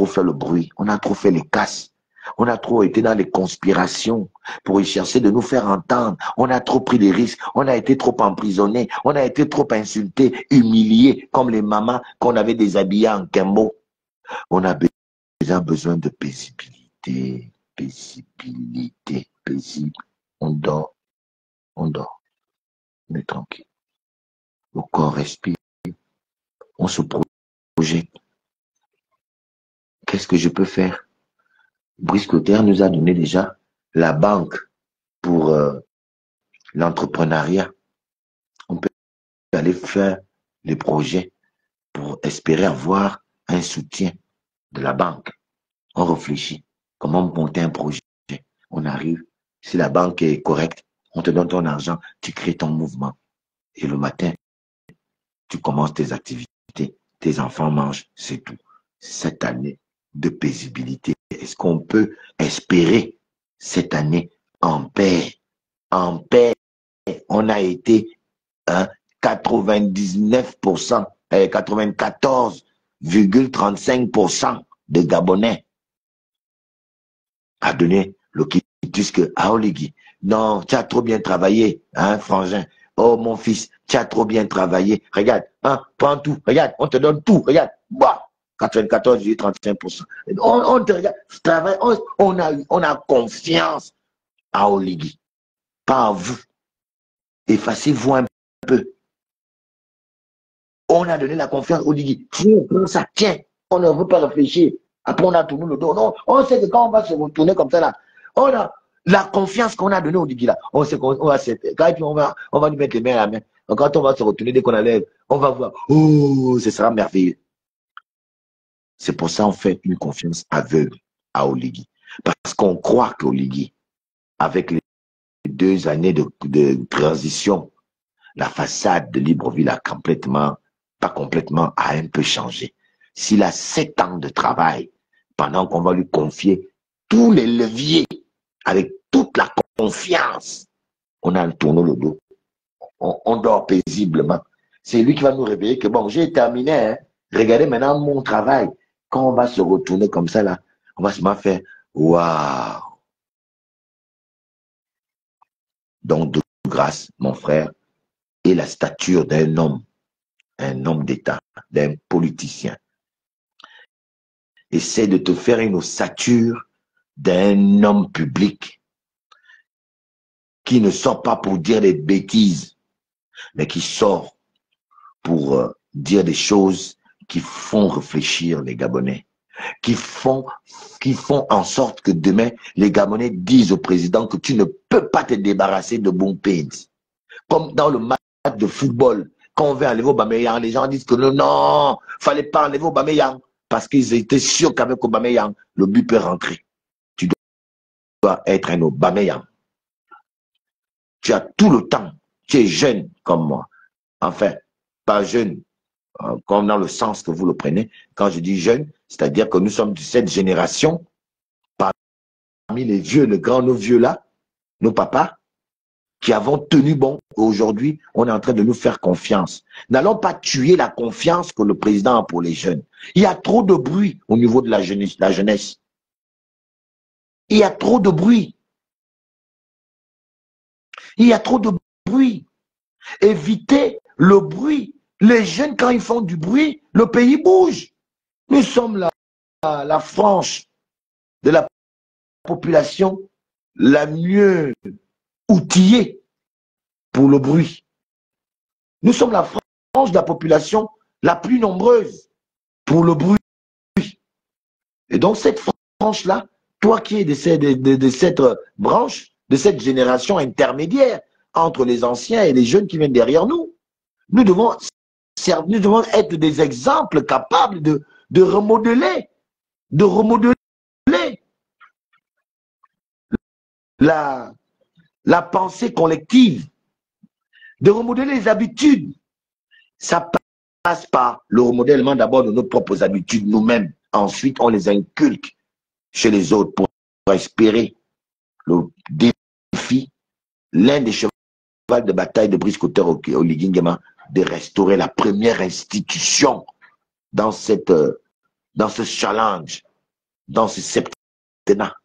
fait le bruit. On a trop fait les casses. On a trop été dans les conspirations pour y chercher de nous faire entendre. On a trop pris des risques. On a été trop emprisonnés. On a été trop insultés, humiliés, comme les mamans qu'on avait déshabillées en Kimbo. On a besoin de paisibilité, paisible. On dort, on est tranquille. Le corps respire, on se projette. Qu'est-ce que je peux faire? Brice Kotter nous a donné déjà la banque pour l'entrepreneuriat. On peut aller faire les projets pour espérer avoir un soutien de la banque. On réfléchit. Comment monter un projet? On arrive. Si la banque est correcte, on te donne ton argent, tu crées ton mouvement. Et le matin, tu commences tes activités. Tes enfants mangent, c'est tout. Cette année de paisibilité, est-ce qu'on peut espérer cette année en paix? En paix, on a été 99%, 94,35% des Gabonais à donner le quitus à Oligui. non, tu as trop bien travaillé, hein, frangin. Oh, mon fils, tu as trop bien travaillé. Regarde, hein, prends tout. Regarde, on te donne tout. Regarde, bah, 94, 35%. On te regarde, travail, on a confiance à Oligui, pas à vous. Effacez-vous un peu. On a donné la confiance au Oligui. Tiens, ça, tiens, on ne veut pas réfléchir. Après, on a tourné le dos. Non, on sait que quand on va se retourner comme ça, là, on a la confiance qu'on a donnée au Oligui, là. On sait qu'on va on va lui mettre les mains à la main. Donc, quand on va se retourner, dès qu'on enlève, on va voir. Oh, ce sera merveilleux. C'est pour ça qu'on fait une confiance aveugle à Oligui. Parce qu'on croit qu'Oligui, avec les 2 années de transition, la façade de Libreville a complètement, pas complètement, a un peu changé. S'il a 7 ans de travail, pendant qu'on va lui confier tous les leviers, avec toute la confiance, on a tourné le dos. On dort paisiblement. C'est lui qui va nous réveiller que bon, j'ai terminé, hein. Regardez maintenant mon travail. Quand on va se retourner comme ça, là, on va se faire waouh. Donc, de grâce, mon frère, et la stature d'un homme d'État, d'un politicien. Essaie de te faire une ossature d'un homme public qui ne sort pas pour dire des bêtises, mais qui sort pour dire des choses qui font réfléchir les Gabonais, qui font en sorte que demain, les Gabonais disent au président que tu ne peux pas te débarrasser de Bompens. Comme dans le match de football, quand on veut enlever Aubameyang, les gens disent que non, fallait pas enlever Aubameyang, parce qu'ils étaient sûrs qu'avec Aubameyang, le but peut rentrer. Tu dois être un Aubameyang. Tu as tout le temps. Tu es jeune comme moi. Enfin, pas jeune, comme dans le sens que vous le prenez. Quand je dis jeune, c'est-à-dire que nous sommes de cette génération, parmi les vieux, les grands, nos vieux là, nos papas, qui avons tenu bon. Aujourd'hui, on est en train de nous faire confiance. N'allons pas tuer la confiance que le président a pour les jeunes. Il y a trop de bruit au niveau de la jeunesse. Il y a trop de bruit. Il y a trop de bruit. Évitez le bruit. Les jeunes, quand ils font du bruit, le pays bouge. Nous sommes la frange de la population la mieux outillée pour le bruit. Nous sommes la frange de la population la plus nombreuse pour le bruit. Et donc cette frange-là, toi qui es de cette branche, de cette génération intermédiaire entre les anciens et les jeunes qui viennent derrière nous, nous devons être des exemples capables de remodeler la pensée collective, de remodeler les habitudes. Ça passe par le remodèlement d'abord de nos propres habitudes nous-mêmes. Ensuite, on les inculque chez les autres pour espérer le défi, l'un des chevaux de bataille de Brice Kotter Oligui Nguema, de restaurer la première institution dans ce challenge, dans ce septennat.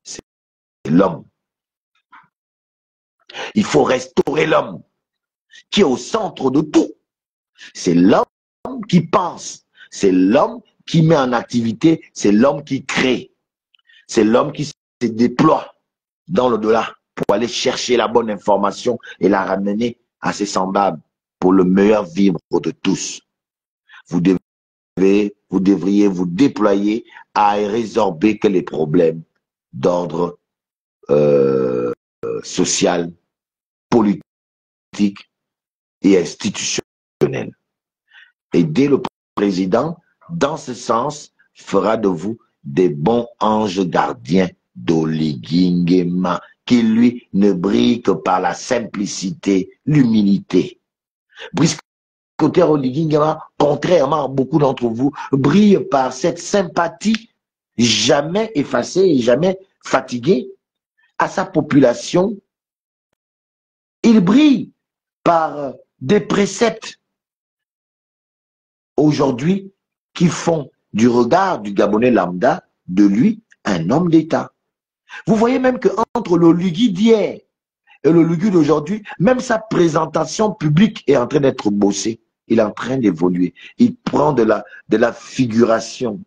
C'est l'homme. Il faut restaurer l'homme qui est au centre de tout. C'est l'homme qui pense, c'est l'homme qui met en activité, c'est l'homme qui crée, c'est l'homme qui se déploie dans l'au-delà pour aller chercher la bonne information et la ramener à ses semblables pour le meilleur vivre de tous. Vous devriez vous déployer à résorber que les problèmes d'ordre social, politique et institutionnel. Aider le président, dans ce sens, fera de vous des bons anges gardiens d'Oligui Nguema, qui lui ne brille que par la simplicité, l'humilité. Brice Kotter Oligui Nguema, contrairement à beaucoup d'entre vous, brille par cette sympathie jamais effacée et jamais fatiguée à sa population. Il brille par des préceptes aujourd'hui qui font du regard du Gabonais lambda de lui un homme d'État. Vous voyez même qu'entre le Lugui d'hier et le Lugui d'aujourd'hui, même sa présentation publique est en train d'être bossée. Il est en train d'évoluer. Il prend de la figuration.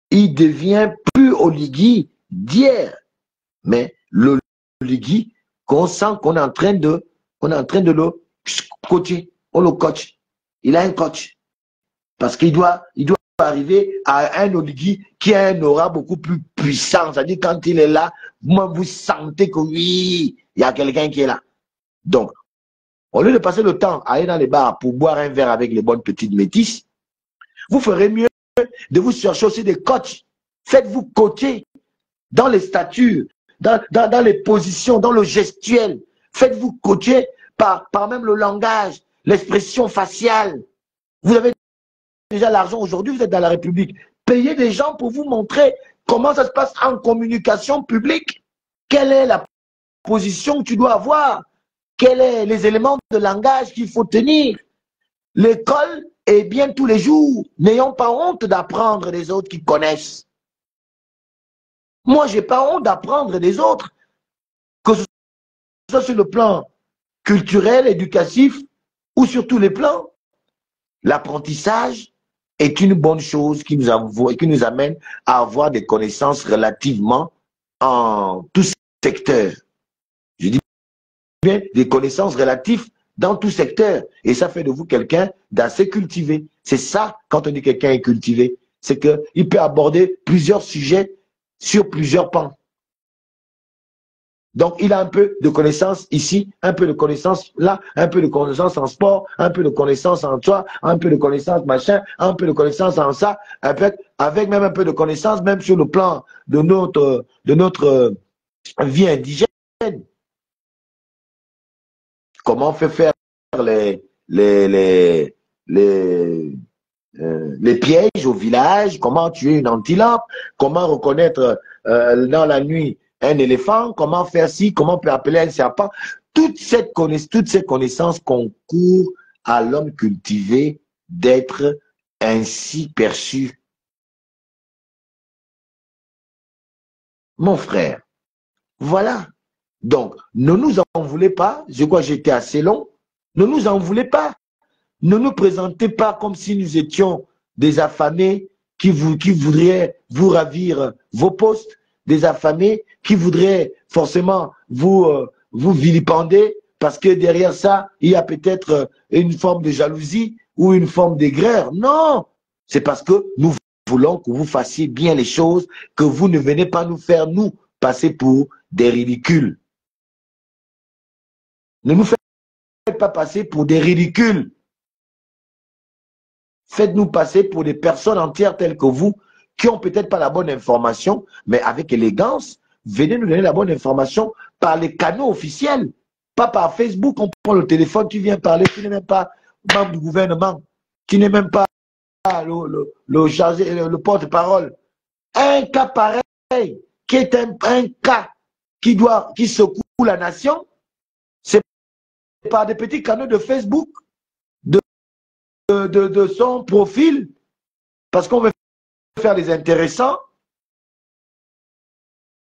Il devient plus au Lugui d'hier. Mais le Lugui, qu'on sent qu'on est en train de le coacher. On le coach. Il a un coach. Parce qu'il doit arriver à un Oligui qui a un aura beaucoup plus puissant. C'est-à-dire quand il est là, vous sentez que oui, il y a quelqu'un qui est là. Donc, au lieu de passer le temps à aller dans les bars pour boire un verre avec les bonnes petites métisses, vous ferez mieux de vous chercher aussi des coachs. Faites-vous coacher dans les statures, dans les positions, dans le gestuel. Faites-vous coacher par même le langage, l'expression faciale. Vous avez déjà l'argent aujourd'hui, vous êtes dans la République. Payez des gens pour vous montrer comment ça se passe en communication publique. Quelle est la position que tu dois avoir? Quels sont les éléments de langage qu'il faut tenir? L'école est bien tous les jours. N'ayons pas honte d'apprendre des autres qui connaissent. Moi, je n'ai pas honte d'apprendre des autres, que ce soit sur le plan culturel, éducatif ou sur tous les plans. L'apprentissage est une bonne chose qui nous amène à avoir des connaissances relativement en tous secteurs. Je dis bien des connaissances relatives dans tout secteur. Et ça fait de vous quelqu'un d'assez cultivé. C'est ça, quand on dit quelqu'un est cultivé, c'est qu'il peut aborder plusieurs sujets sur plusieurs pans. Donc, il a un peu de connaissances ici, un peu de connaissances là, un peu de connaissances en sport, un peu de connaissances en toi, un peu de connaissances machin, un peu de connaissances en ça, avec même un peu de connaissances, même sur le plan de notre vie indigène. Comment on fait faire les pièges au village, comment tuer une antilope, comment reconnaître dans la nuit un éléphant, comment faire ci, comment on peut appeler un serpent. Toutes ces connaissances concourent à l'homme cultivé d'être ainsi perçu. Mon frère, voilà. Donc, ne nous en voulez pas, je crois que j'étais assez long, ne nous en voulez pas. Ne nous présentez pas comme si nous étions des affamés qui voudraient vous ravir vos postes, des affamés qui voudraient forcément vous vilipender parce que derrière ça, il y a peut-être une forme de jalousie ou une forme d'aigreur. Non, c'est parce que nous voulons que vous fassiez bien les choses, que vous ne venez pas nous faire, nous, passer pour des ridicules. Ne nous faites pas passer pour des ridicules. Faites-nous passer pour des personnes entières telles que vous, qui n'ont peut-être pas la bonne information, mais avec élégance, venez nous donner la bonne information par les canaux officiels, pas par Facebook. On prend le téléphone, tu viens parler, tu n'es même pas membre du gouvernement, tu n'es même pas le porte-parole. Un cas pareil, qui est un cas qui secoue la nation, c'est par des petits canaux de Facebook, de son profil, parce qu'on veut faire des intéressants,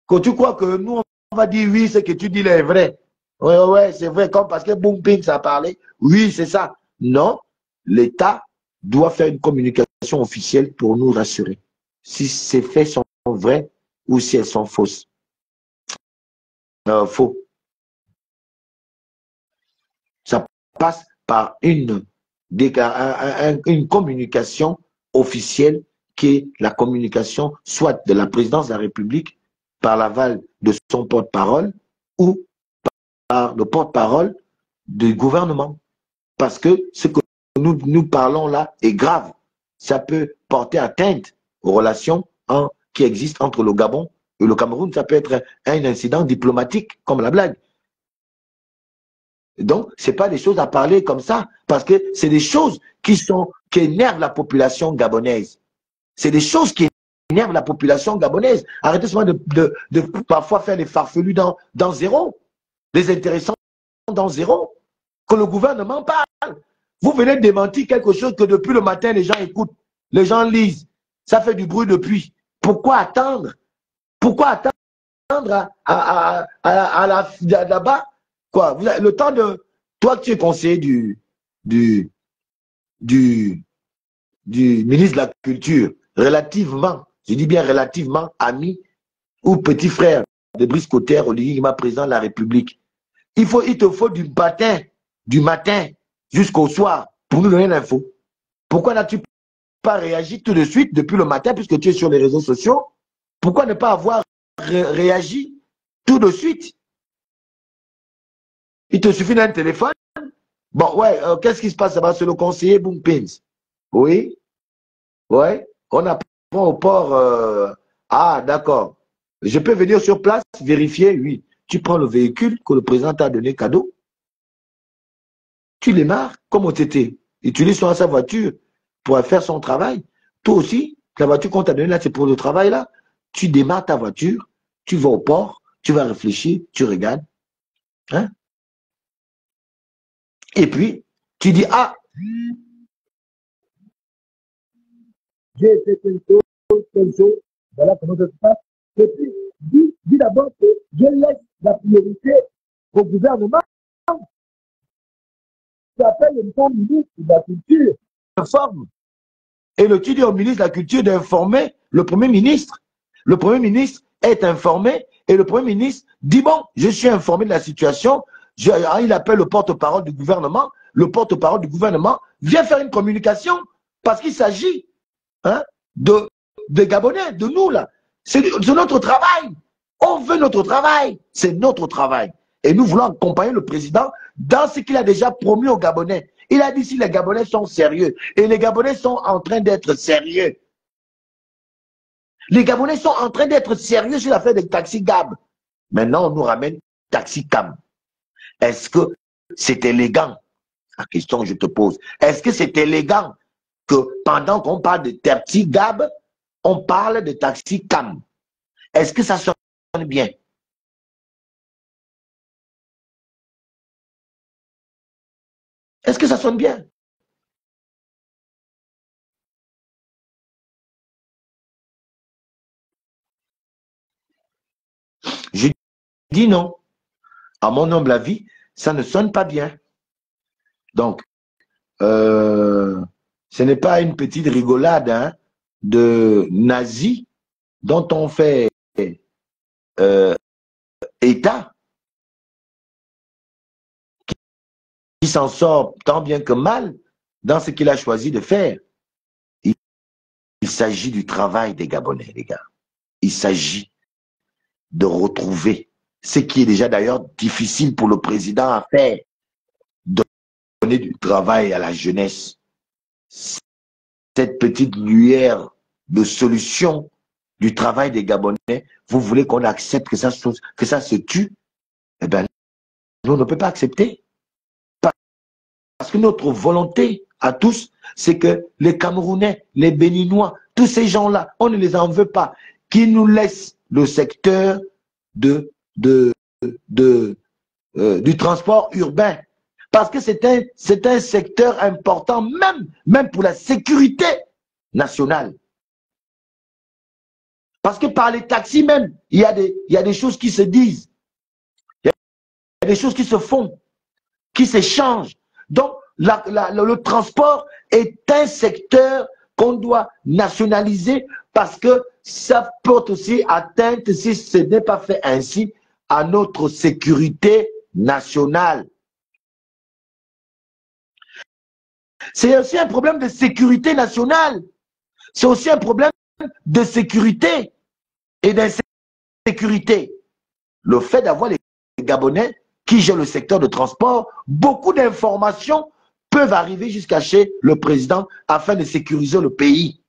que tu crois que nous, on va dire oui, ce que tu dis là est vrai. Ouais, c'est vrai, comme parce que Boom Ping, ça a parlé. Oui, c'est ça. Non, l'État doit faire une communication officielle pour nous rassurer. Si ces faits sont vrais ou si elles sont fausses. Faux. Ça passe par une communication officielle qui est la communication soit de la présidence de la République par l'aval de son porte-parole ou par le porte-parole du gouvernement. Parce que ce que nous parlons là est grave. Ça peut porter atteinte aux relations qui existent entre le Gabon et le Cameroun. Ça peut être un incident diplomatique comme la blague. Donc, ce n'est pas des choses à parler comme ça, parce que c'est des choses qui énervent la population gabonaise. C'est des choses qui énervent la population gabonaise. Arrêtez seulement de parfois faire des farfelus dans zéro, des intéressants dans zéro, que le gouvernement parle. Vous venez de démentir quelque chose que depuis le matin, les gens écoutent, les gens lisent. Ça fait du bruit depuis. Pourquoi attendre? Pourquoi attendre là-bas. Quoi, le temps de... Toi, tu es conseiller du ministre de la Culture, relativement, je dis bien relativement, ami ou petit frère de Brice Cotter, Olivier Guima, président de la République. Il te faut du matin jusqu'au soir pour nous donner l'info. Pourquoi n'as-tu pas réagi tout de suite depuis le matin puisque tu es sur les réseaux sociaux? Pourquoi ne pas avoir réagi tout de suite? Il te suffit d'un téléphone. Bon, ouais, qu'est-ce qui se passe là-bas? C'est le conseiller Boompins. Oui, ouais, on apprend au port. Ah, d'accord. Je peux venir sur place, vérifier, oui. Tu prends le véhicule que le président t'a donné cadeau. Tu démarres comme OTT. Utilise sa voiture pour faire son travail. Toi aussi, la voiture qu'on t'a donnée là, c'est pour le travail là. Tu démarres ta voiture, tu vas au port, tu vas réfléchir, tu regardes. Hein? Et puis, tu dis, ah, j'ai fait telle chose, voilà comment ça se passe. Et puis, dis d'abord que je laisse la priorité au gouvernement. Tu appelles le ministre de la Culture, informe. Et tu dis au ministre de la Culture d'informer le Premier ministre. Le Premier ministre est informé et le Premier ministre dit, bon, je suis informé de la situation. Il appelle le porte-parole du gouvernement. Le porte-parole du gouvernement vient faire une communication parce qu'il s'agit de Gabonais, de nous là. C'est notre travail. On veut notre travail. C'est notre travail. Et nous voulons accompagner le président dans ce qu'il a déjà promis aux Gabonais. Il a dit si les Gabonais sont sérieux. Et les Gabonais sont en train d'être sérieux. Les Gabonais sont en train d'être sérieux sur l'affaire des taxis Gab. Maintenant, on nous ramène taxi Cam. Est-ce que c'est élégant? La question que je te pose. Est-ce que c'est élégant que pendant qu'on parle de taxi Gab, on parle de taxi Cam? Est-ce que ça sonne bien? Est-ce que ça sonne bien? Je dis non. À mon humble avis, ça ne sonne pas bien. Donc, ce n'est pas une petite rigolade de nazis dont on fait État qui s'en sort tant bien que mal dans ce qu'il a choisi de faire. Il s'agit du travail des Gabonais, les gars. Il s'agit de retrouver ce qui est déjà d'ailleurs difficile pour le président à faire, donner du travail à la jeunesse. Cette petite lueur de solution du travail des Gabonais, vous voulez qu'on accepte que ça se tue? Eh bien, nous, on ne peut pas accepter. Parce que notre volonté à tous, c'est que les Camerounais, les Béninois, tous ces gens-là, on ne les en veut pas, qu'ils nous laissent le secteur du transport urbain. Parce que c'est un secteur important, même pour la sécurité nationale. Parce que par les taxis même, il y a des choses qui se disent. Il y a des choses qui se font, qui s'échangent. Donc, le transport est un secteur qu'on doit nationaliser parce que ça porte aussi atteinte, si ce n'est pas fait ainsi, à notre sécurité nationale. C'est aussi un problème de sécurité nationale. C'est aussi un problème de sécurité et d'insécurité. Le fait d'avoir les Gabonais qui gèrent le secteur de transport, beaucoup d'informations peuvent arriver jusqu'à chez le président afin de sécuriser le pays.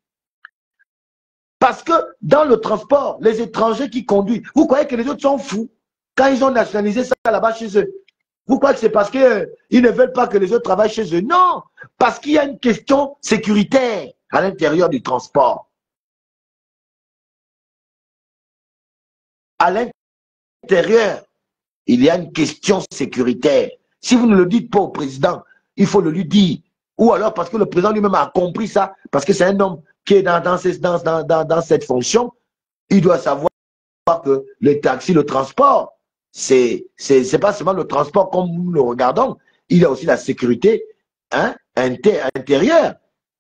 Parce que dans le transport, les étrangers qui conduisent, vous croyez que les autres sont fous quand ils ont nationalisé ça là-bas chez eux? Vous croyez que c'est parce qu'ils ne veulent pas que les autres travaillent chez eux? Non, parce qu'il y a une question sécuritaire à l'intérieur du transport. À l'intérieur, il y a une question sécuritaire. Si vous ne le dites pas au président, il faut le lui dire. Ou alors parce que le président lui-même a compris ça, parce que c'est un homme qui est dans cette fonction, il doit savoir que le taxi, le transport, c'est pas seulement le transport comme nous le regardons, il y a aussi la sécurité intérieure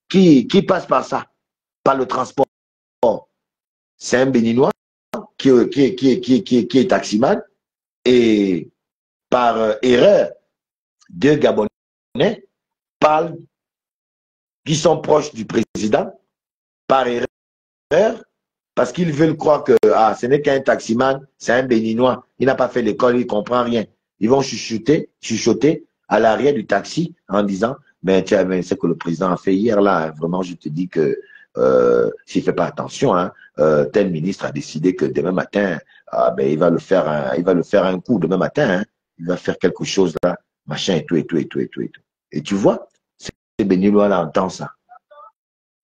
qui passe par ça, par le transport. C'est un Béninois qui est taximan et par erreur, deux Gabonais parlent qui sont proches du président par erreur parce qu'ils veulent croire que ce n'est qu'un taximan, c'est un Béninois, il n'a pas fait l'école, il ne comprend rien. Ils vont chuchoter à l'arrière du taxi en disant mais tu as ce que le président a fait hier là, vraiment je te dis que s'il ne fait pas attention, tel ministre a décidé que demain matin, il va le faire un coup demain matin, il va faire quelque chose là, machin et tout. Et tu vois, ces Béninois là entendent ça.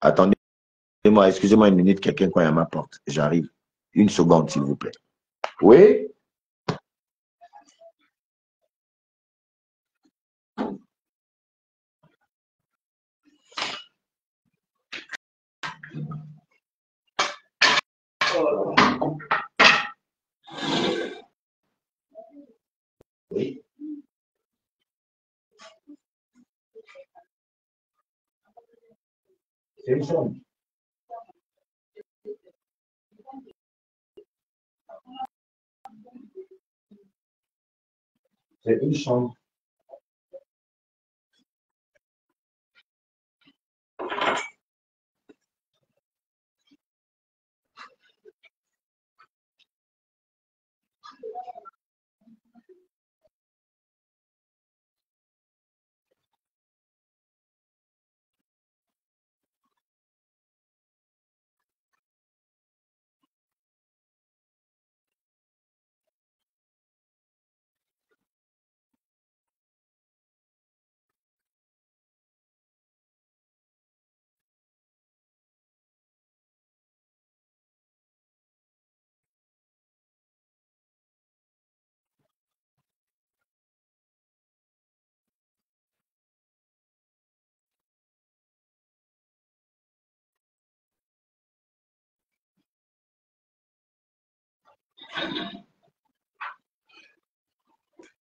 Attendez-moi, excusez-moi une minute, quelqu'un cogne à ma porte. J'arrive. Une seconde, s'il vous plaît. Oui? Oui. C'est une chambre. C'est une chambre.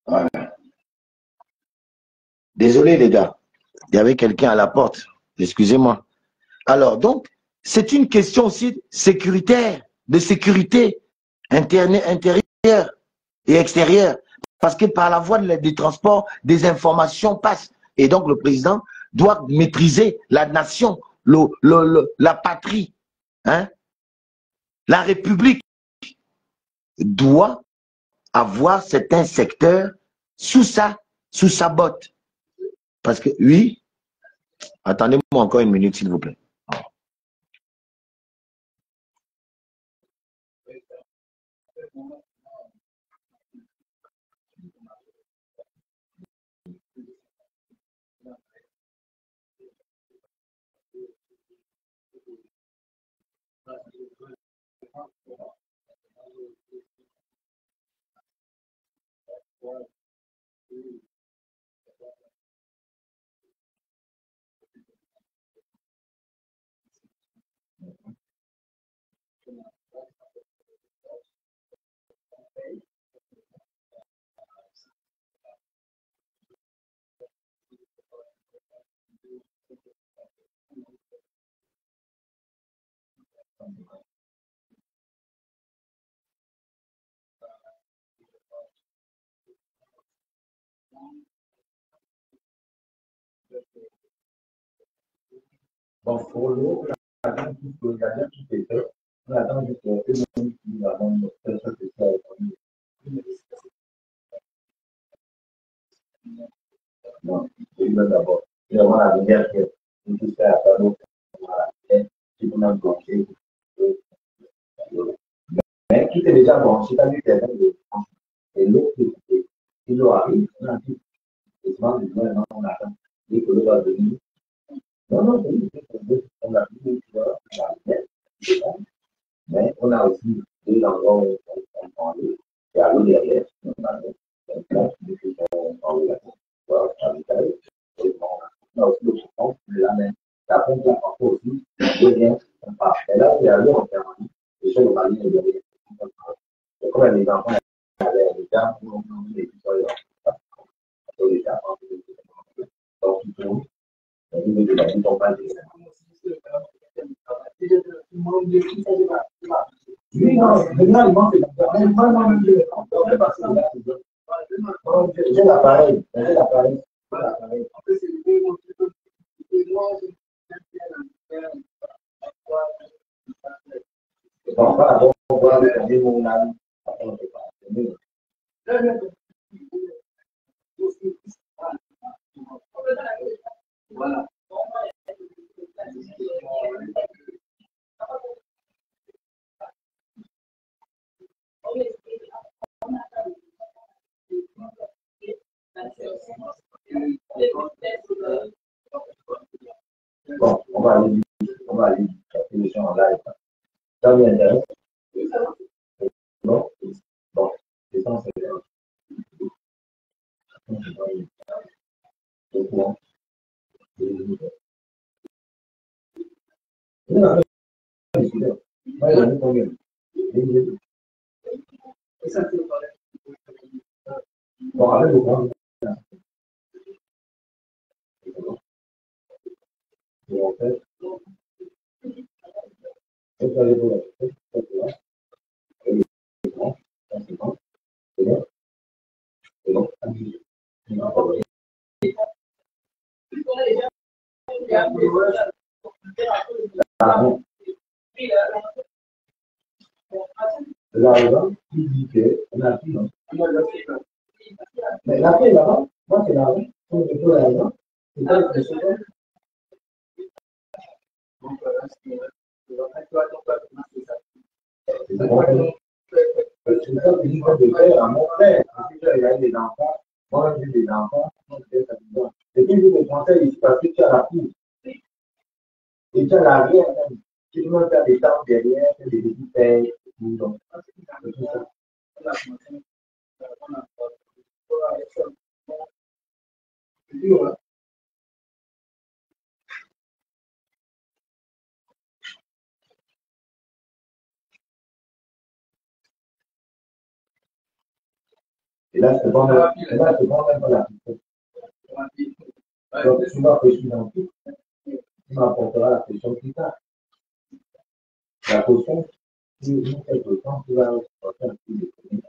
Voilà. Désolé les gars, il y avait quelqu'un à la porte. Excusez-moi. Alors, donc, c'est une question aussi sécuritaire, de sécurité intérieure et extérieure. Parce que par la voie des transports, des informations passent. Et donc, le président doit maîtriser la nation, la patrie, la République doit avoir certains secteurs sous sa botte. Parce que, oui, attendez-moi encore une minute, s'il vous plaît. Bon, pour l'eau, on attend tout est fait. On attend juste que nous avons fait ça, c'est ça. Non, c'est là d'abord. Et avant la lumière, c'est tout ça à part l'eau. C'est qu'on a branché. Mais tout est déjà branché, t'as vu qu'il y a de et l'eau, si l'eau arrive, on a dit, c'est souvent du moins, on attend. Dès que l'eau va venir. Non, on a vu, tu vois, la lumière. Mais on a aussi deux endroits où on prend l'eau. Il y a l'eau derrière, on a une place, on prend l'eau à l'intérieur. On a aussi l'eau sur pompe, mais là même, la pompe là parfois aussi, on revient, on part. Et là, il y a l'eau en permanence, et sur le mari est derrière. les enfants avaient les gars, on les épisodes, les enfants, donc ils tournent, ils veulent de la vie, on parle de ça. Oui, non, généralement, c'est j'ai l'appareil, j'ai l'appareil. Bon, pas d'abord, on va regarder mon âme. Voilà. Bon, on va aller chercher les gens en live. Ça vous intéresse? Non? Bon, c'est ça, c'est au courant. Bon, avec le grand. Et en fait, c'est pas les beaux. C'est bon. C'est bon. C'est bon. C'est bon. L'argent, il dit qu'on a pris, non? Mais la paix là-bas, moi c'est l'argent. Quand je peux l'argent, c'est pas le secret. C'est ça que je dis de faire à mon frère. Ensuite, il a des enfants. Moi, j'ai des enfants. Et puis, je me conseille ici parce que tu as la cour. Et tu as l'arrière. Tu dois faire des temps derrière, des petits pères. Donc, c'est tout ça. Et là, c'est bon, même pas la piste. Donc, tu vas pêcher dans tout. Tu m'apporteras la pression plus tard. La potion, tu fais le temps, tu vas sortir un peu de commun.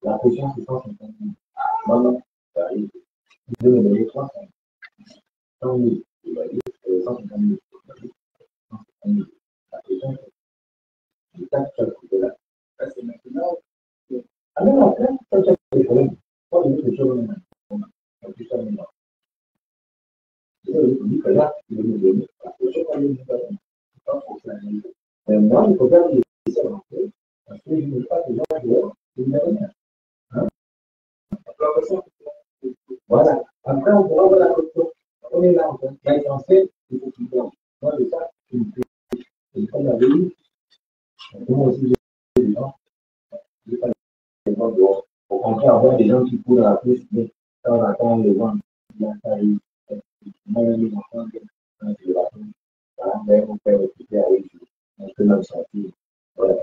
La potion, c'est 150 000. Non, non, ça arrive. Tu veux me donner 300 000. Tu vas dire 150 000. 150 000. La potion, c'est 4 coûté là. C'est maintenant. Ah non, non, ça, c'est le problème. Pas de quelque chose maintenant. On peut ça maintenant. Je dis que là, tu veux me donner la potion, on va me donner. Mais moi, il faut pas que je ça rentrer, parce que je ne veux pas que les gens dehors, je ne veux rien. Hein? Voilà. Après, on pourra voir la question. On est là, en fait. L'essentiel, il faut qu'il dorme. Moi, c'est ça qui me fait. C'est comme la vie. Moi aussi, j'ai des gens. Je n'ai pas des gens dehors. Au contraire, avoir des gens qui courent dans la plus, mais quand on attend les gens, il y a ça arrive. Moi, les enfants, quand je les raconte, voilà, mais mon père était avec eux. On peut même sortir. Voilà.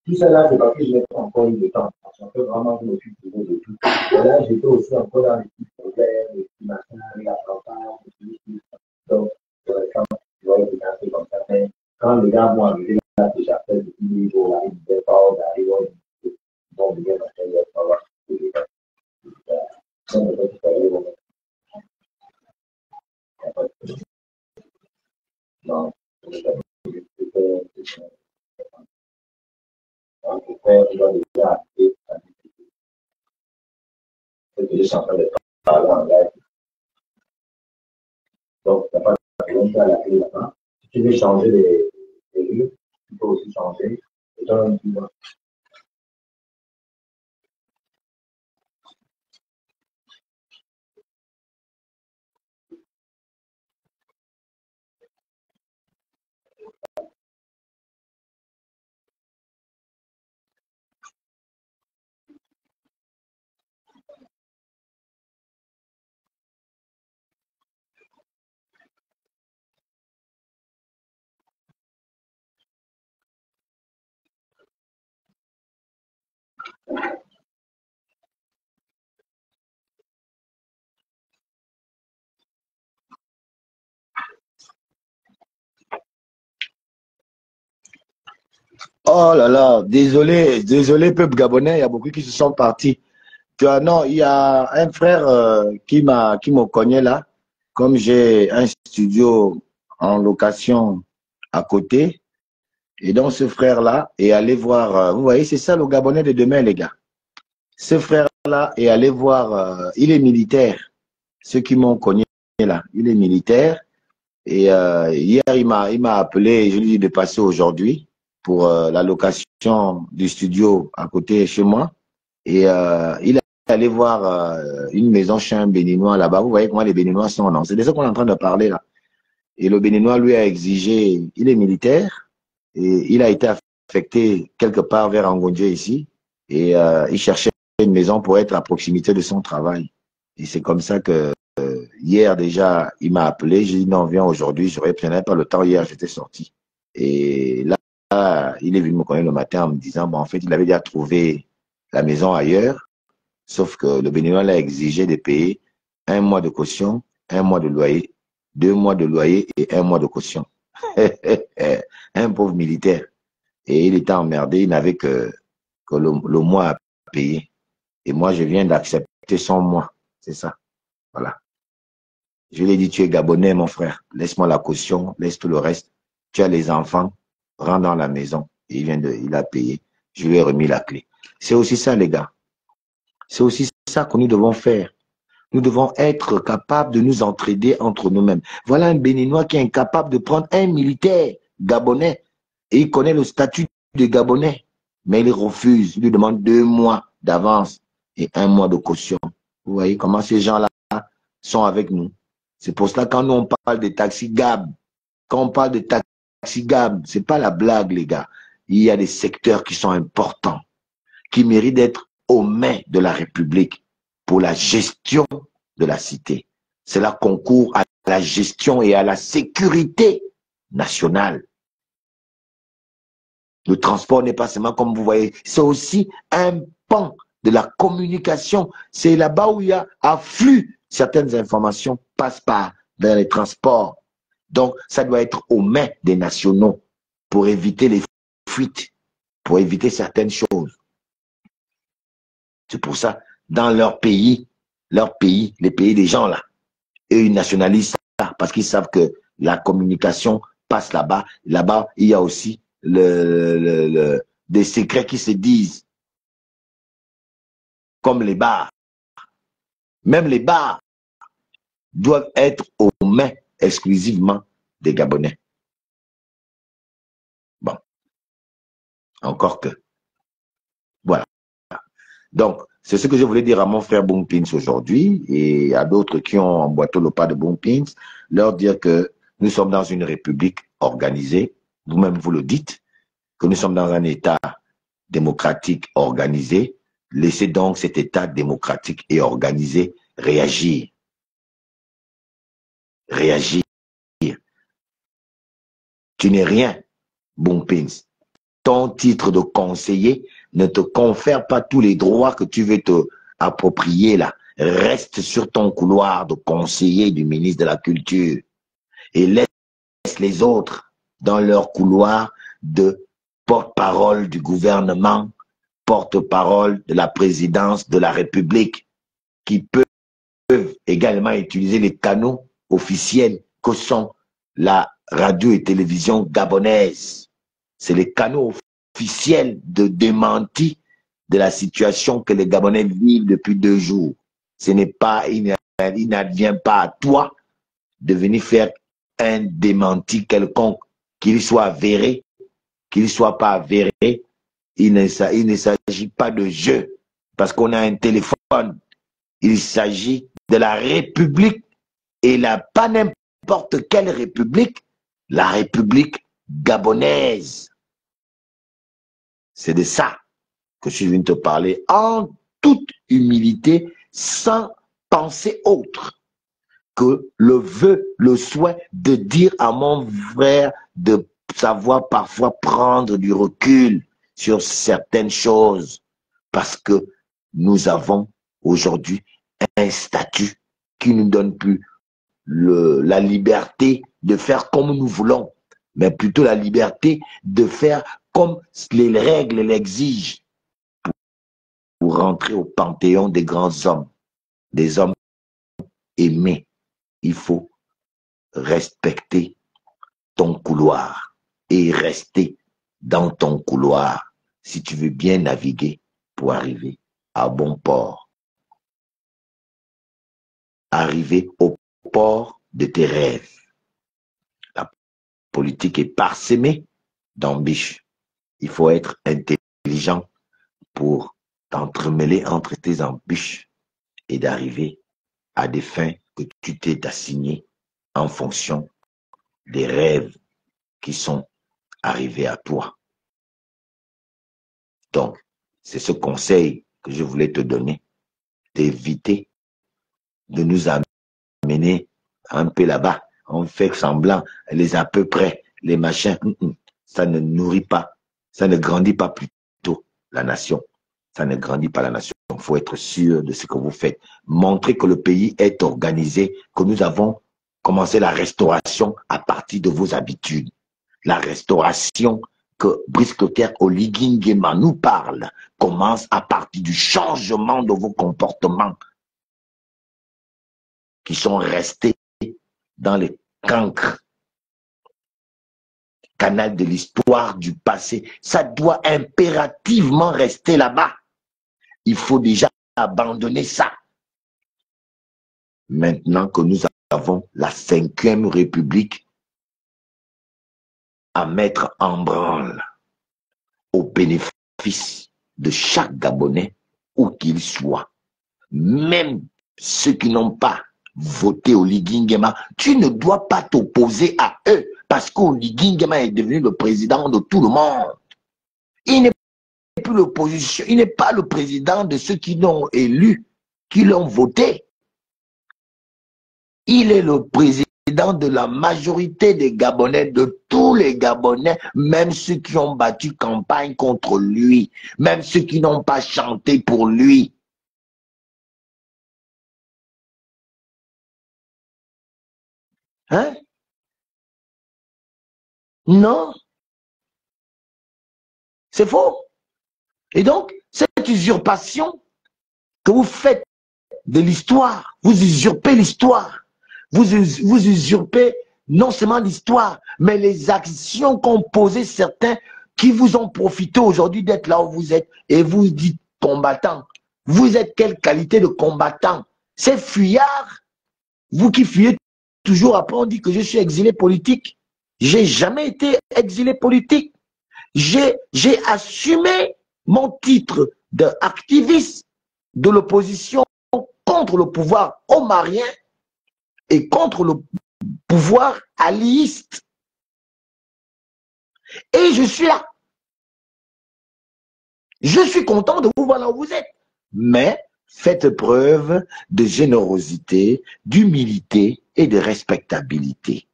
Tout ça là, c'est parce que je n'ai pas encore eu le temps. Parce qu'en fait, vraiment, je me suis trouvé de tout. Et là, j'étais aussi encore dans les petits problèmes, les petits machins, la campagne, et tout. Donc, quand tu vois, il est comme ça. Mais quand les gars vont arriver, là, que j'appelle depuis les jours, là, ils me disent pas, on arrive, bon, bien, machin, il va falloir que je fasse. Donc, on va tout aller, bon, non, en tout cas, je dois déjà arriver. C'est que je suis en train de parler en live. Donc, tu n'as pas besoin de la clé là-bas. Si tu veux changer les rues, tu peux aussi changer. Et dans un petit Oh là là, désolé, désolé, peuple gabonais, il y a beaucoup qui se sont partis. Tu vois, non, il y a un frère qui me connaît là, comme j'ai un studio en location à côté, et donc ce frère-là est allé voir, vous voyez, c'est ça le Gabonais de demain, les gars. Ce frère-là est allé voir, il est militaire, ceux qui m'ont connu là, il est militaire, et hier il m'a appelé, et je lui ai dit de passer aujourd'hui pour la location du studio à côté chez moi, et il est allé voir une maison chez un Béninois là-bas. Vous voyez comment les Béninois sont, non? C'est de ça qu'on est en train de parler là. Et le Béninois lui a exigé, il est militaire, et il a été affecté quelque part vers Angondje ici, et il cherchait une maison pour être à proximité de son travail. Et c'est comme ça que hier déjà, il m'a appelé, j'ai dit non, viens aujourd'hui, je n'avais pas le temps, hier j'étais sorti. Et là, il est venu me connaître le matin en me disant, bon, en fait, il avait déjà trouvé la maison ailleurs, sauf que le Béninois l'a exigé de payer 1 mois de caution, 1 mois de loyer, 2 mois de loyer et 1 mois de caution. Un pauvre militaire. Et il était emmerdé, il n'avait que le mois à payer. Et moi, je viens d'accepter son mois. C'est ça. Voilà. Je lui ai dit, tu es Gabonais, mon frère. Laisse-moi la caution, laisse tout le reste. Tu as les enfants, rentre dans la maison. Et il a payé. Je lui ai remis la clé. C'est aussi ça, les gars. C'est aussi ça que nous devons faire. Nous devons être capables de nous entraider entre nous-mêmes. Voilà un Béninois qui est incapable de prendre un militaire gabonais et il connaît le statut de Gabonais, mais il refuse. Il lui demande 2 mois d'avance et 1 mois de caution. Vous voyez comment ces gens-là sont avec nous. C'est pour cela quand nous on parle de taxi Gab, quand on parle de taxi Gab, c'est pas la blague, les gars. Il y a des secteurs qui sont importants, qui méritent d'être aux mains de la République pour la gestion de la cité. Cela concourt à la gestion et à la sécurité nationale. Le transport n'est pas seulement comme vous voyez, c'est aussi un pan de la communication. C'est là-bas où il y a afflux. Certaines informations passent par vers les transports. Donc, ça doit être aux mains des nationaux pour éviter les fuites, pour éviter certaines choses. C'est pour ça, dans leur pays, les pays des gens là, eux, ils nationalisent ça parce qu'ils savent que la communication passe là-bas. Là-bas, il y a aussi des secrets qui se disent, comme les bars. Même les bars doivent être aux mains exclusivement des Gabonais. Bon, encore que. Voilà. Donc, c'est ce que je voulais dire à mon frère Bompins aujourd'hui et à d'autres qui ont emboîté le pas de Bompins, leur dire que nous sommes dans une république organisée, vous-même vous le dites, que nous sommes dans un État démocratique organisé. Laissez donc cet État démocratique et organisé réagir. Réagir. Tu n'es rien, Bompins. Ton titre de conseiller ne te confère pas tous les droits que tu veux te approprier là. Reste sur ton couloir de conseiller du ministre de la Culture et laisse les autres dans leur couloir de porte-parole du gouvernement, porte-parole de la présidence de la République, qui peuvent également utiliser les canaux officiels que sont la radio et télévision gabonaise. C'est les canaux officiels de démenti de la situation que les Gabonais vivent depuis 2 jours. Ce n'est pas, il n'advient pas à toi de venir faire un démenti quelconque, qu'il soit avéré, qu'il soit pas avéré. Il ne s'agit pas de jeu, parce qu'on a un téléphone. Il s'agit de la République, et pas n'importe quelle République, la République gabonaise. C'est de ça que je viens de te parler en toute humilité, sans penser autre que le vœu, le souhait de dire à mon frère de savoir parfois prendre du recul sur certaines choses, parce que nous avons aujourd'hui un statut qui ne nous donne plus la liberté de faire comme nous voulons, mais plutôt la liberté de faire comme les règles l'exigent, pour rentrer au panthéon des grands hommes, des hommes aimés. Il faut respecter ton couloir et rester dans ton couloir si tu veux bien naviguer pour arriver à bon port. Arriver au port de tes rêves. La politique est parsemée d'embûches. Il faut être intelligent pour t'entremêler entre tes embûches et d'arriver à des fins que tu t'es assignées en fonction des rêves qui sont arrivés à toi. Donc, c'est ce conseil que je voulais te donner, d'éviter de nous amener un peu là-bas. On fait semblant, les à peu près, les machins, ça ne nourrit pas, ça ne grandit pas plutôt la nation. Ça ne grandit pas la nation. Il faut être sûr de ce que vous faites. Montrez que le pays est organisé, que nous avons commencé la restauration à partir de vos habitudes. La restauration que Brice Clotaire Oligui Nguema nous parle commence à partir du changement de vos comportements qui sont restés dans les cancres, canal de l'histoire du passé. Ça doit impérativement rester là-bas. Il faut déjà abandonner ça. Maintenant que nous avons la 5e République à mettre en branle au bénéfice de chaque Gabonais, où qu'il soit, même ceux qui n'ont pas voté Oligui Nguema, tu ne dois pas t'opposer à eux parce qu'Oligui Nguema est devenu le président de tout le monde. Il n'est plus l'opposition, il n'est pas le président de ceux qui l'ont élu, qui l'ont voté. Il est le président de la majorité des Gabonais, de tous les Gabonais, même ceux qui ont battu campagne contre lui, même ceux qui n'ont pas chanté pour lui. Hein? Non. C'est faux. Et donc, cette usurpation que vous faites de l'histoire, vous usurpez l'histoire. Vous usurpez non seulement l'histoire, mais les actions qu'ont posées certains qui vous ont profité aujourd'hui d'être là où vous êtes. Et vous dites combattant. Vous êtes quelle qualité de combattant? C'est fuyard. Vous qui fuyez toujours, après on dit que je suis exilé politique. J'ai jamais été exilé politique. J'ai assumé mon titre d'activiste de l'opposition contre le pouvoir omarien et contre le pouvoir alliiste. Et je suis là. Je suis content de vous voir là où vous êtes. Mais faites preuve de générosité, d'humilité et de respectabilité.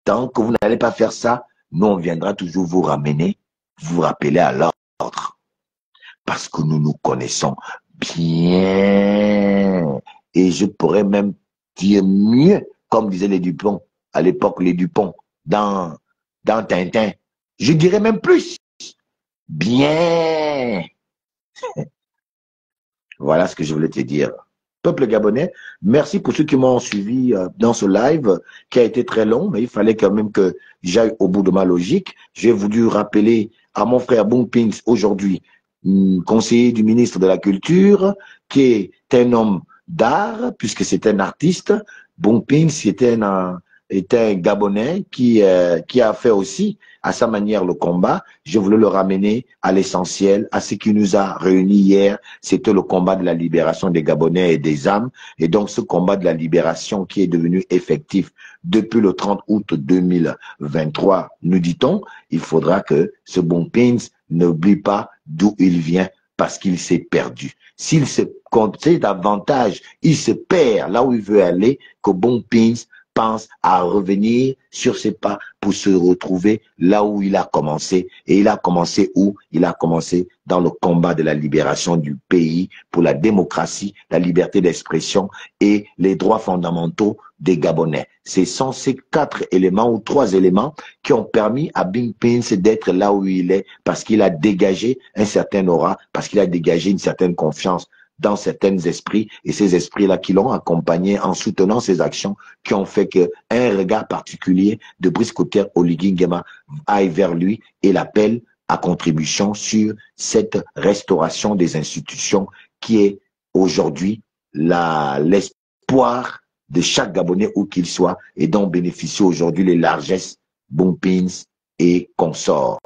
Tant que vous n'allez pas faire ça, nous, on viendra toujours vous ramener, vous rappeler à l'ordre. Parce que nous nous connaissons bien. Et je pourrais même dire mieux, comme disaient les Dupont, à l'époque les Dupont, dans Tintin. Je dirais même plus. Bien. Voilà ce que je voulais te dire. Peuple gabonais, merci pour ceux qui m'ont suivi dans ce live qui a été très long, mais il fallait quand même que j'aille au bout de ma logique. J'ai voulu rappeler à mon frère Bonkpins aujourd'hui, conseiller du ministre de la Culture, qui est un homme d'art, puisque c'est un artiste. Bonkpins était un Gabonais qui a fait aussi à sa manière le combat. Je voulais le ramener à l'essentiel, à ce qui nous a réunis hier. C'était le combat de la libération des Gabonais et des âmes. Et donc ce combat de la libération qui est devenu effectif depuis le 30 août 2023, nous dit-on, il faudra que ce Bonkpins n'oublie pas d'où il vient parce qu'il s'est perdu. S'il se compte davantage, il se perd là où il veut aller, que Bonkpins pense à revenir sur ses pas pour se retrouver là où il a commencé. Et il a commencé où? Il a commencé dans le combat de la libération du pays pour la démocratie, la liberté d'expression et les droits fondamentaux des Gabonais. Ce sont ces 4 éléments ou 3 éléments qui ont permis à Bing Pins d'être là où il est, parce qu'il a dégagé un certain aura, parce qu'il a dégagé une certaine confiance dans certains esprits, et ces esprits-là qui l'ont accompagné en soutenant ses actions, qui ont fait qu'un regard particulier de Brice Kotter Oligui Nguema aille vers lui et l'appelle à contribution sur cette restauration des institutions qui est aujourd'hui l'espoir de chaque Gabonais où qu'il soit et dont bénéficient aujourd'hui les largesses, Bompins et consorts.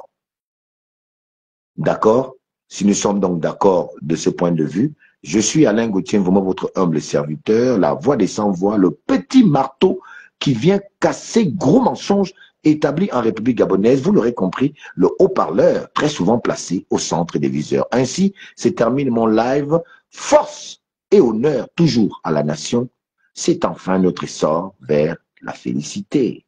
D'accord? Si nous sommes donc d'accord de ce point de vue, je suis Alain Gauthier, vraiment votre humble serviteur, la voix des sans-voix, le petit marteau qui vient casser gros mensonges établis en République gabonaise. Vous l'aurez compris, le haut-parleur très souvent placé au centre des viseurs. Ainsi se termine mon live. Force et honneur toujours à la nation. C'est enfin notre essor vers la félicité.